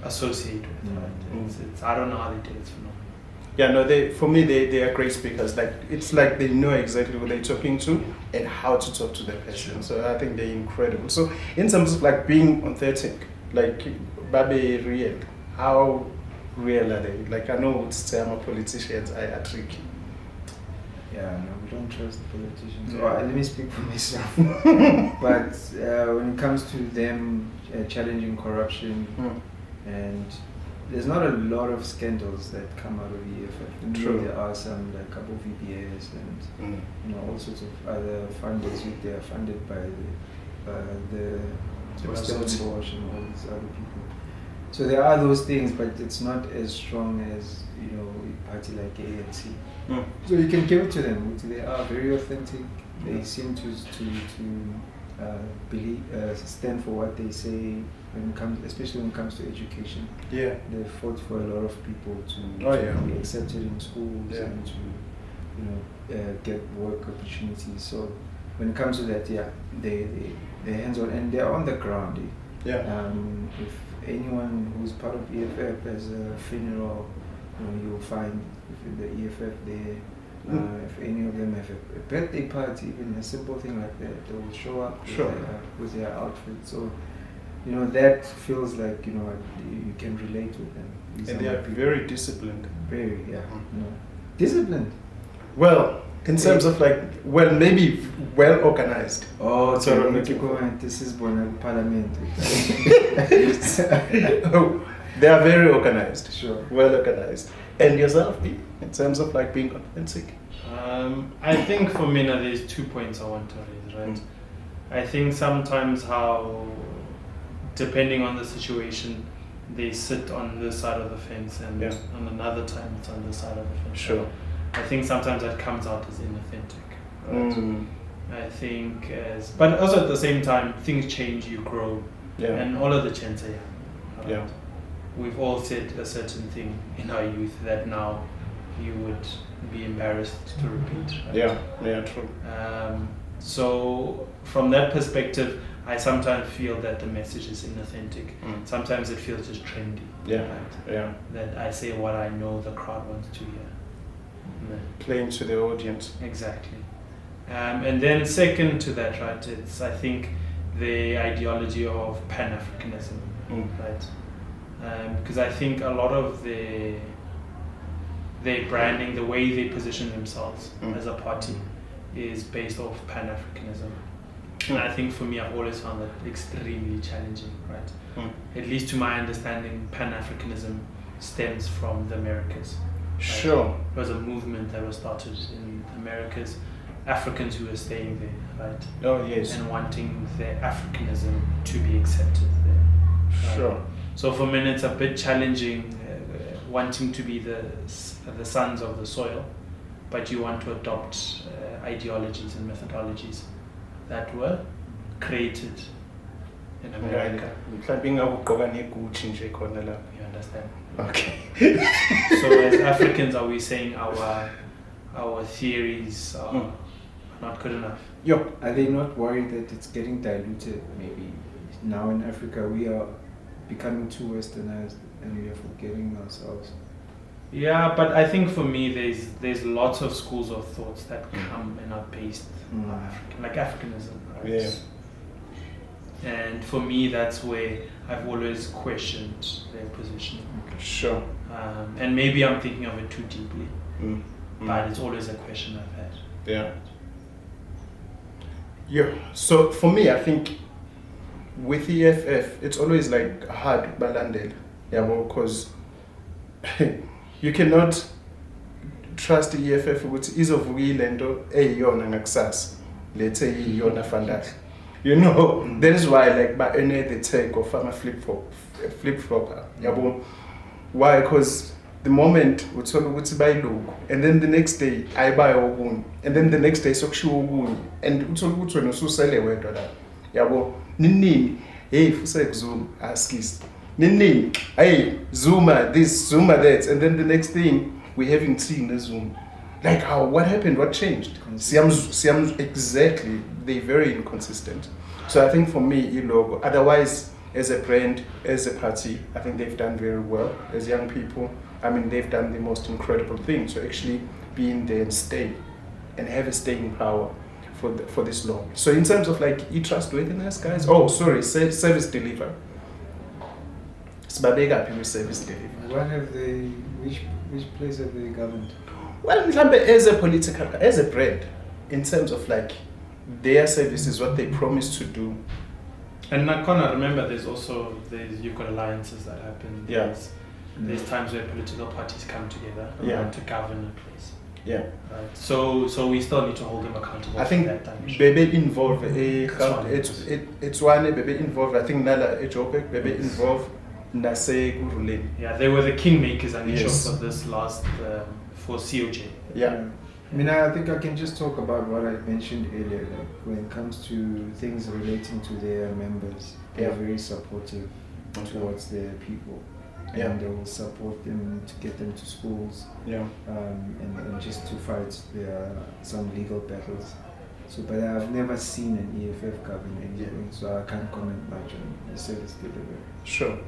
associate with. Right? It's I don't know how they do it. Yeah, no, for me, they are great speakers. Like, it's like they know exactly who they're talking to and how to talk to the person. So I think they're incredible. So in terms of like being authentic, like, Babe real, how real are they? Like, I know politicians are tricky. Yeah, no, we don't trust the politicians. Well, let me speak for myself. But when it comes to them challenging corruption, and there's not a lot of scandals that come out of EFF. True. There are some, like couple VBS and all sorts of other funders. They are funded by the Stellenbosch and all these other people. So there are those things, but it's not as strong as a party like ANC. So you can give it to them. They are very authentic. They seem to believe, stand for what they say. Especially when it comes to education. Yeah. They fought for a lot of people to be accepted in schools and to get work opportunities. So when it comes to that, they're hands-on and they're on the ground. If anyone who's part of EFF has a funeral, you'll find the EFF there. If any of them have a birthday party, even a simple thing like that, they will show up with their outfit. So that feels like you can relate with them. And they are very disciplined. Very, disciplined. Well, in terms of maybe well organized. Oh, so we need to go and this is Parliament. They are very organized. Sure. Well organized. And yourself, in terms of being authentic? I think for me now there's 2 points I want to raise, right? I think sometimes how, depending on the situation, they sit on this side of the fence and on another time it's on this side of the fence. Sure. I think sometimes that comes out as inauthentic. Right? I think but also at the same time, things change, you grow, and all of the chants are young. Right? We've all said a certain thing in our youth that now you would be embarrassed to repeat. Right? True. So from that perspective, I sometimes feel that the message is inauthentic. Sometimes it feels just trendy. Right? That I say what I know the crowd wants to hear. Playing to the audience. Exactly. And then second to that, right, it's I think the ideology of Pan-Africanism, right? Because I think a lot of their branding, the way they position themselves as a party, is based off Pan-Africanism. And I think for me, I've always found that extremely challenging, right? At least to my understanding, Pan-Africanism stems from the Americas. Right? Sure. It was a movement that was started in the Americas, Africans who were staying there, right? Oh, yes. And wanting their Africanism to be accepted there. Right? Sure. So for men, it's a bit challenging wanting to be the sons of the soil, but you want to adopt ideologies and methodologies that were created in America. You understand? Okay. So as Africans, are we saying our theories are not good enough? Are they not worried that it's getting diluted? Maybe now in Africa we are becoming too westernized and we are forgetting ourselves. Yeah, but I think for me there's lots of schools of thoughts that come and are based on African, like Africanism, right? Yeah. And for me, that's where I've always questioned their position. Sure. And maybe I'm thinking of it too deeply, but it's always a question I've had. Yeah. So for me, I think with EFF, it's always like hard balanded. Because you cannot trust EFF with ease of will and eyona ngakusasa. Let's say yona fandash. That is why by any the take of a flip flopper. Why? Because the moment we tell you buy look, and then the next day I buy ogun, and then the next day so ogun, and we tell you no so sell away to nini fusa zoom askis nini Zuma this Zuma that, and then the next thing we having tea in the Zoom. Like how? What happened? What changed? Siam's exactly. They're very inconsistent. So I think for me, logo. Otherwise, as a brand, as a party, I think they've done very well. As young people, I mean, they've done the most incredible thing to actually be in there and stay, and have a staying power for this long. So in terms of like trustworthiness, guys. Oh, sorry, service deliver. Sibabeka phi service deliver. What have they? Which place have they governed? Well, as a brand, in terms of like their services, what they promise to do. And Nakona, remember, you've got alliances that happen. There's times where political parties come together to govern a place. Yeah. Right. So we still need to hold them accountable. I think that dimension. Bebe involved it's one Bebe involved. I think Nala Ejopek Bebe involved Nase Gurulin. Yeah, they were the kingmakers and for this last for COJ. Yeah. I mean, I think I can just talk about what I mentioned earlier. Like when it comes to things relating to their members, they're very supportive towards their people. And they will support them to get them to schools. And just to fight some legal battles. So, but I've never seen an EFF govern anything, so I can't comment much on the service delivery. Sure.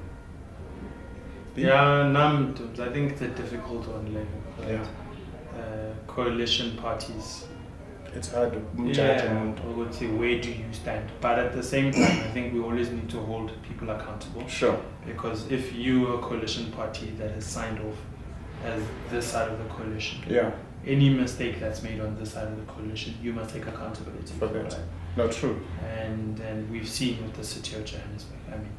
I think it's a difficult one, like coalition parties. It's hard to where do you stand? But at the same time, I think we always need to hold people accountable. Sure. Because if you are a coalition party that has signed off as this side of the coalition, any mistake that's made on this side of the coalition, you must take accountability for that. Right? Not true. And we've seen with the city of Johannesburg. I mean,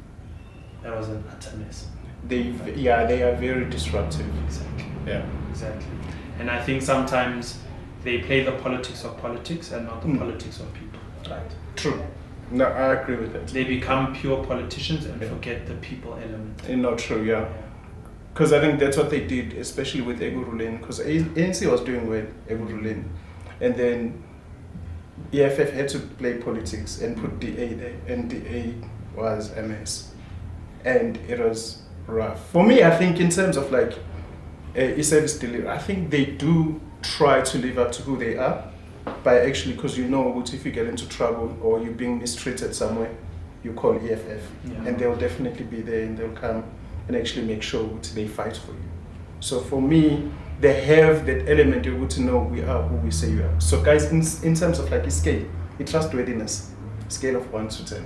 that was an utter mess. They are very disruptive. Exactly. Yeah. Exactly. And I think sometimes they play the politics of politics and not the politics of people. Right. True. No, I agree with that. They become pure politicians and forget the people element. Not true, Because I think that's what they did, especially with Egurulin, because ANC was doing well, Egurulin. And then EFF had to play politics and put DA there, and DA was a mess. And it was rough. For me, I think in terms of like e-service delivery, I think they do try to live up to who they are by actually, because if you get into trouble or you're being mistreated somewhere, you call EFF and they'll definitely be there and they'll come and actually make sure they fight for you. So for me, they have that element you're able to know we are who we say we are. So guys, in terms of like a scale, a trustworthiness, scale of 1 to 10,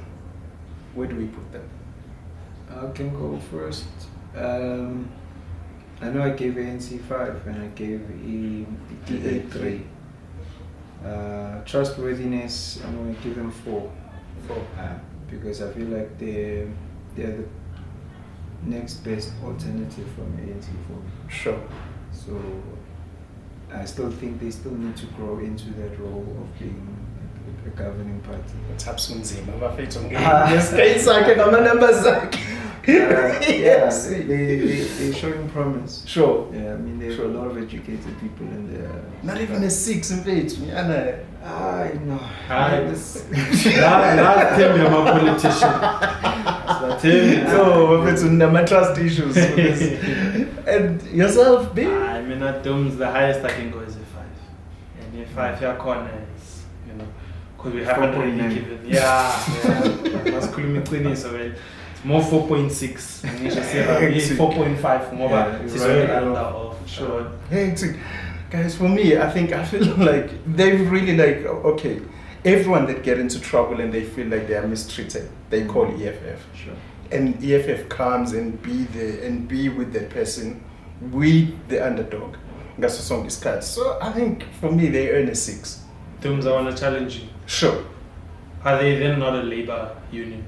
where do we put them? I can go first. I know I gave ANC 5 and I gave EDA 3. Trustworthiness, I'm going to give them 4. Because I feel like they're the next best alternative from ANC for me. Sure. So I still think they still need to grow into that role of being a governing party. Yes. They're showing promise. Sure. Yeah, I mean, there are a lot of educated people in there. Not even a 6 in page. I know. Last time I'm a politician. So, it's my trust issues. And yourself, B? I mean, at Doom's, the highest I can go is a 5. And a 5 here corner is, because we haven't really given. That's cool. So it's more 4.6. And you should say 4.5 more. Sure. Hey, guys, for me, I feel like they've really okay, everyone that get into trouble and they feel like they are mistreated, they call EFF. Sure. And EFF comes and be there and be with that person, with the underdog. So I think for me, they earn a 6. Dooms, I want to challenge you. Sure. Are they then not a labor union?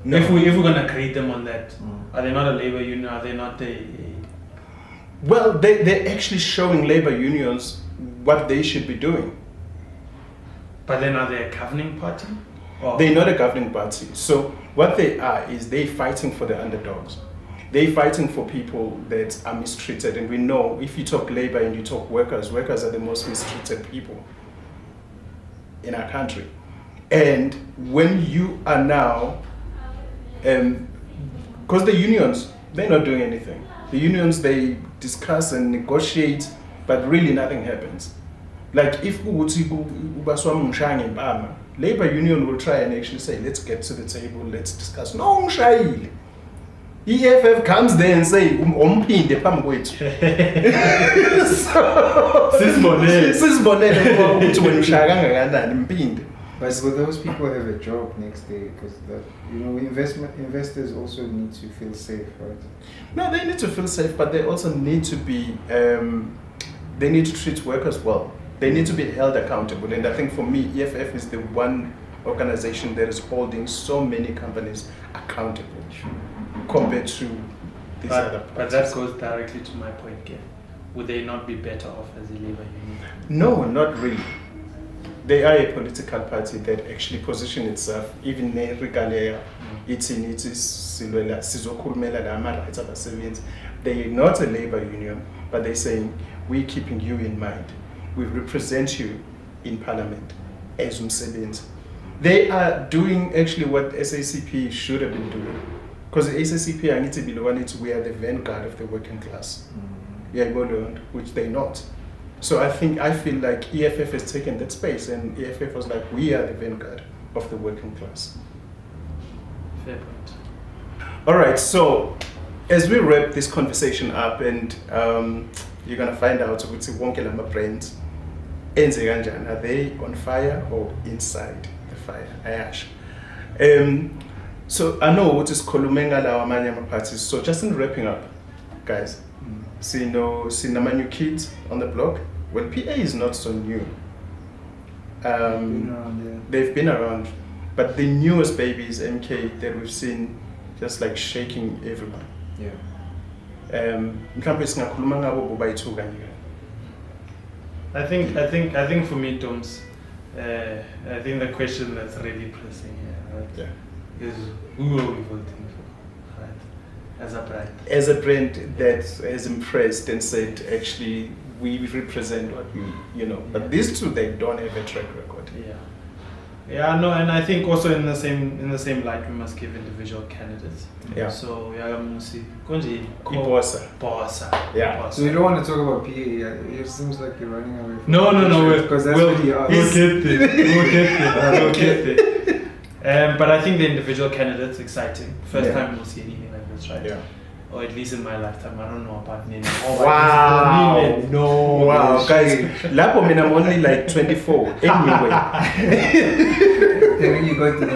No. If we're going to create them on that, are they not a labor union? Are they not Well, they're actually showing labor unions what they should be doing. But then are they a governing party? Or? They're not a governing party. So what they are is they fighting for the underdogs. They're fighting for people that are mistreated. And we know if you talk labor and you talk workers, workers are the most mistreated people in our country. And when you are now, because the unions, they're not doing anything. The unions, they discuss and negotiate but really nothing happens. Like if Labour Union will try and actually say, let's get to the table, let's discuss. No, ngishayile. EFF comes there and say, umphinde phambi kwethu. Sisibonele ukuthi wena ushaya kangakanani mphinde. But will those people have a job next day? Because investors also need to feel safe, right? No, they need to feel safe, but they also need to be. They need to treat workers well. They need to be held accountable, and I think for me, EFF is the one organization that is holding so many companies accountable compared to these other parties. But that goes directly to my point again. Would they not be better off as a labor union? No, not really. They are a political party that actually position itself, even regarding they are not a labor union, but they're saying, we're keeping you in mind. We represent you in parliament as umsebenzi. They are doing actually what SACP should have been doing. Because the SACP, we are the vanguard of the working class. Which they're not. So I feel like EFF has taken that space, and EFF was like, we are the vanguard of the working class. Fair point. All right, so as we wrap this conversation up, and you're going to find out what's wonke lama brands, are they on fire or inside the fire? Ayash. So I know what is Kolumenga la amanye parties. So just in wrapping up, guys, see no new kids on the block. Well, PA is not so new. They've been around, but the newest baby is MK that we've seen just like shaking everyone. Yeah. I think for me, Toms, I think the question that's really pressing here, right, is who are we voting for, right? As a brand. As a brand that has impressed and said, actually, we represent what we, But these two, they don't have a track record. Yeah, no, and I think also in the same light, we must give individual candidates. Yeah. So Bosa. Yeah. So you don't want to talk about PA. It seems like you're running away from No. Because that's what you are. We'll get there. But I think the individual candidates exciting. First time we'll see anything like this, right? Yeah. Or at least in my lifetime, I don't know about Nene. Wow, guys, Lapo, I'm only like 24. Anyway. Then you go to the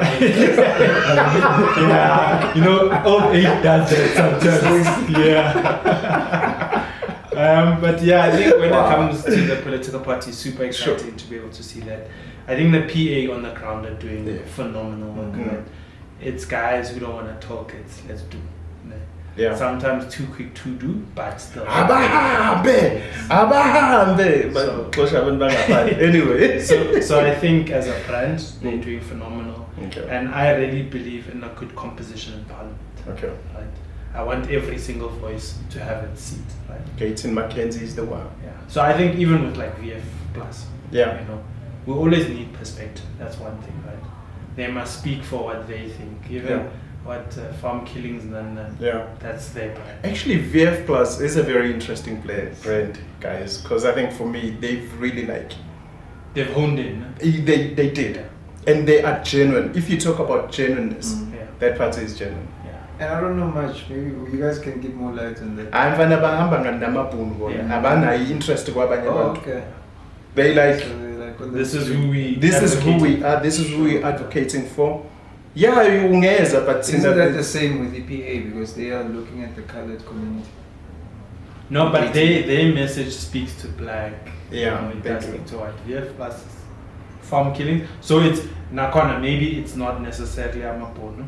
old age does that sometimes. But yeah, I think when it comes to the political party, super exciting to be able to see that. I think the PA on the ground are doing phenomenal work. Right? It's guys who don't want to talk, it's let's do. Yeah. Sometimes too quick to do, but still. Abahambe. Anyway, so I think as a brand, they're doing phenomenal, and I really believe in a good composition in parliament. Okay. Right. I want every single voice to have its seat. Right. Gaten Mackenzie is the one. Yeah. So I think even with like VF Plus, we always need perspective. That's one thing, right? They must speak for what they think. Even what farm killings and that's their brand. Actually, VF Plus is a very interesting brand, guys, because I think for me they've really they've honed in. They did, and they are genuine. If you talk about genuineness, that party is genuine. And I don't know much. Maybe you guys can give more light on that. I'm interest. Okay. They this is who we are. This is who we are advocating for. Yeah, but isn't that the same with the PA, because they are looking at the colored community? No, but their message speaks to black. Yeah, it does speak to white. VF Plus farm killing. So it's Nakona. Maybe it's not necessarily Amapono,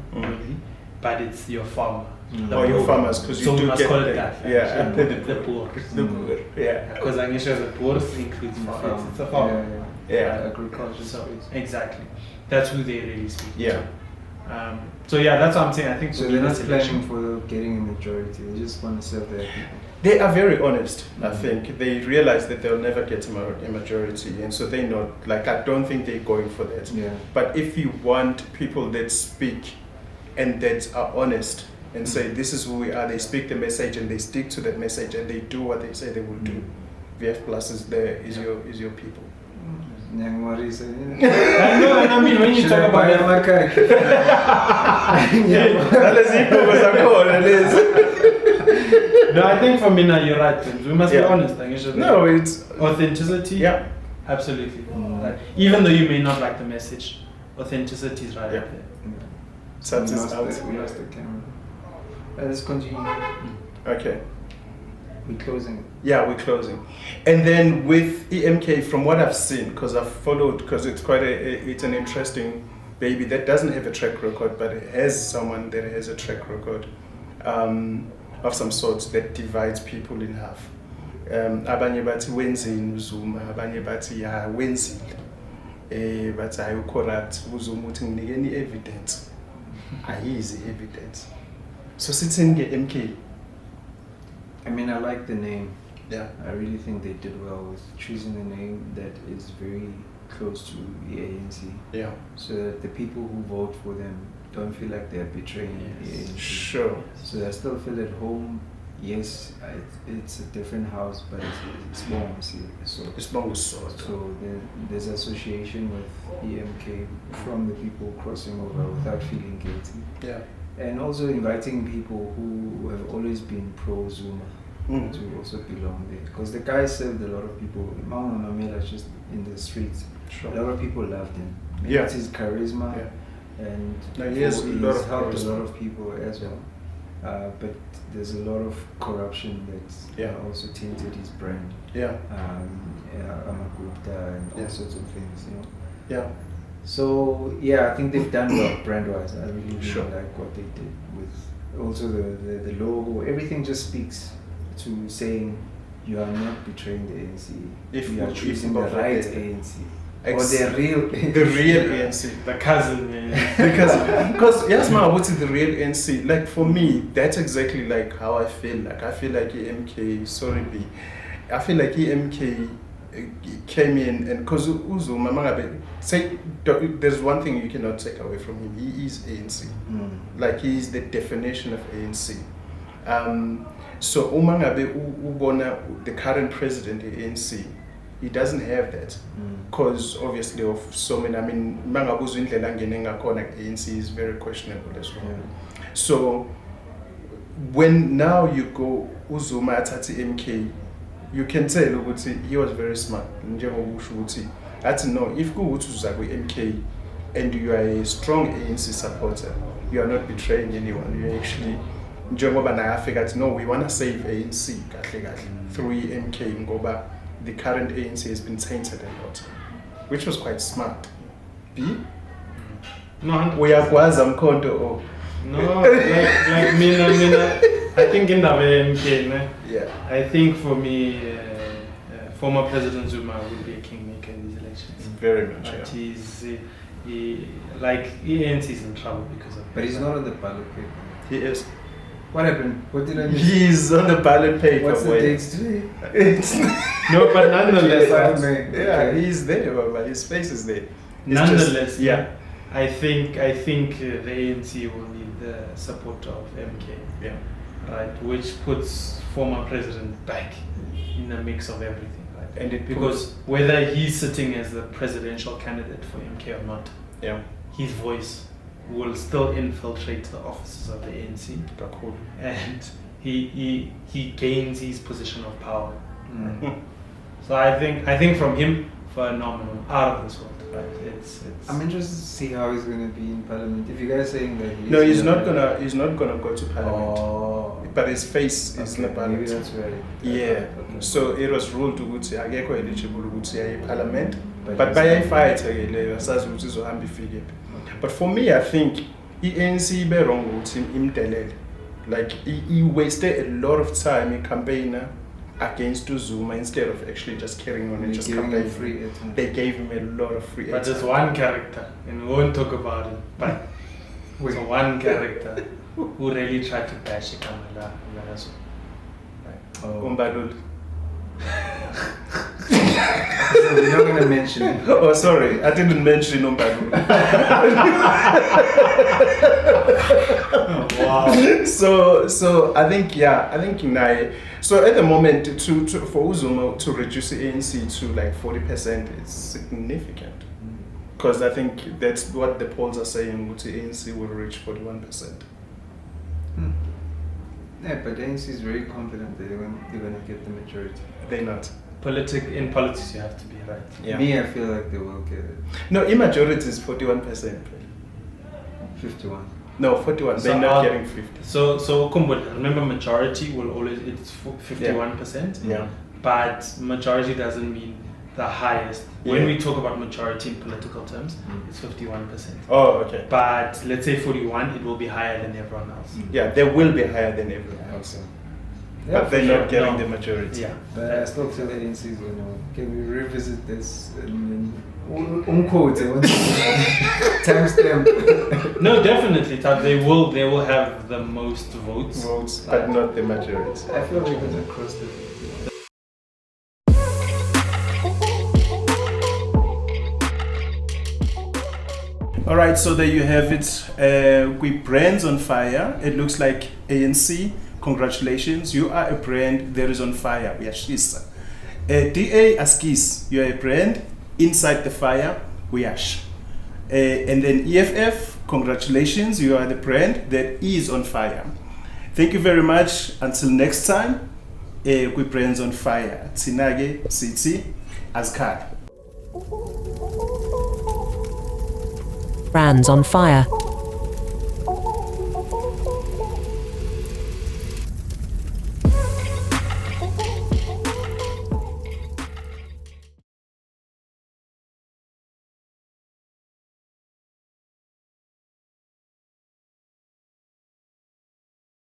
but it's your farmer. Your farmers, because you must call it that. Yeah, the poor. The poor. Yeah, because I'm sure the poor includes farmers. It's a farmer. Yeah, agriculture. So exactly, that's who they really speak to. So that's what I'm saying. I think so. They're not planning for getting a majority. They just want to serve their people. They are very honest. I think they realize that they'll never get a majority, and so they're not I don't think they're going for that. Yeah. But if you want people that speak and that are honest and say this is who we are, they speak the message and they stick to that message and they do what they say they will do, VF Plus is there, is your people. Nyang Marisa. I know, and I mean when you Should talk I about buy it, a macaque? no, I think for me now you're right. We must be honest. Like, No, it's authenticity. yeah, Absolutely. Like, even though you may not like the message, authenticity is right Yeah. up there. such is out. We lost the camera. Let's continue. Okay. We're closing. Yeah, we're closing. And then with EMK, from what I've seen, because I've followed, because it's quite it's an interesting baby that doesn't have a track record, but it has someone that has a track record of some sort that divides people in half. Abanye bathi wenzeni uZuma, abanye bathi ya wenzile. Bathi ayi corrupt, uZuma uthi nginikeni evidence. Ayizi evidence. So sitting MK. I mean, I like the name. Yeah. I really think they did well with choosing a name that is very close to the ANC, Yeah. so that the people who vote for them don't feel like they're betraying the ANC. Sure. So they still feel at home. Yes, it's a different house, but it's more so. It's more so. So there's association with EMK from the people crossing over without feeling guilty. Yeah. And also inviting people who have always been pro-Zuma to also belong there. Because the guy served a lot of people. Mama Mamela just in the streets. Sure. A lot of people loved him. Yeah. It's his charisma. Yeah. And No, he has a lot of helped a charisma. lot of people as well. But there's a lot of corruption that's also tainted his brand. Yeah. Amagupta and all sorts of things, you know. Yeah. So yeah, I think they've done well brand-wise. I really Sure. like what they did with also the logo. Everything just speaks to saying you are not betraying the ANC. If you are if choosing you the vote right for the- ANC or the real ANC. The real ANC. The cousin, man. Because yes, man, what's the real ANC? Like for me, that's exactly like how I feel. Like I feel like EMK. Sorry, B. I feel like EMK came in and because Uzuma Mangabe say there's one thing you cannot take away from him. He is ANC. Like he is the definition of ANC. So Umangabe Ubona, the current president of ANC, he doesn't have that because obviously of so many. I mean, Mangabuzu indlela ngenenga khona ANC is very questionable as well. So when now you go Uzuma athathe MK, you can tell ukuthi he was very smart. Njengoba usho ukuthi athi no, if kuwuthi uza ku MK and you are a strong ANC supporter, you are not betraying anyone. You actually njengoba naye afika athi no, we want to save ANC kahle kahle through MK ngoba the current ANC has been tainted a lot, which was quite smart. B? No, Uyakwazi Mkhonto or no, like mina, I think in the MK, yeah. I think for me, former President Zuma would be a kingmaker in these elections. Very much. But like ANC is in trouble because of. But he's not on the ballot paper. He is. What happened? What did I miss? He's on the ballot paper. What's the when- dates today? It's No, but nonetheless, yeah, he's there, but his face is there. It's nonetheless, just, yeah. I think the ANC will need the support of MK. Yeah. Right, which puts former president back in the mix of everything, right? And it because whether he's sitting as the presidential candidate for MK or not, yeah, his voice will still infiltrate the offices of the ANC, and he gains his position of power. So I think from him, phenomenal, out of this world. Right? It's. I'm interested to see how he's going to be in parliament. If you guys saying that he's not gonna go to parliament. Oh. But his face is in the Maybe parliament. that's right. Yeah. Okay. So it was ruled ukuthi akekho eligible ukuthi aye parliament. But But he's- bayayifight ke leyo asazi ukuthi izohamba ifike. But for me, I think ANC be wrong ukuthi imdelele. Like he wasted a lot of time in campaigning against Zuma instead of actually just carrying on and just giving him campaigning. free airtime. They gave him a lot of free But there's airtime. one character, and we won't talk about it. But there's one character who really tried to bash Kamala. Oh. Umbalul. we're not going to mention it. Oh, sorry, I didn't mention Umbaru. Wow. So I think so at the moment for Uzumo to reduce the ANC to like 40%, it's significant. Because I think that's what the polls are saying, which the ANC will reach 41%. Yeah, but the ANC is very confident that they're going to get the majority. They're not. In politics, you have to be right. Yeah. Me, I feel like they will get it. No, majority is 41%. 51. No, 41. So They're not getting 50. So Kumbula, remember majority will always, it's 51%. Yeah. But majority doesn't mean the highest. When Yeah. we talk about majority in political terms, it's 51%. Oh, okay. But let's say 41, it will be higher than everyone else. Yeah, they will be higher than everyone else. Yeah, But they're for not sure. getting No. the majority. Yeah. But I still feel the ANC is going to. Can we revisit this? Unquote. Timestamp. No, definitely. They will have the most votes. But not the majority. I feel like it's across the. All right, so there you have it. With brands on fire, it looks like ANC. Congratulations, you are a brand that is on fire. We are Shisa. DA Askis, you are a brand inside the fire. We are Sh. And then EFF, congratulations, you are the brand that is on fire. Thank you very much. Until next time, with brands on fire. Tsinage City Azkar. Brands on Fire.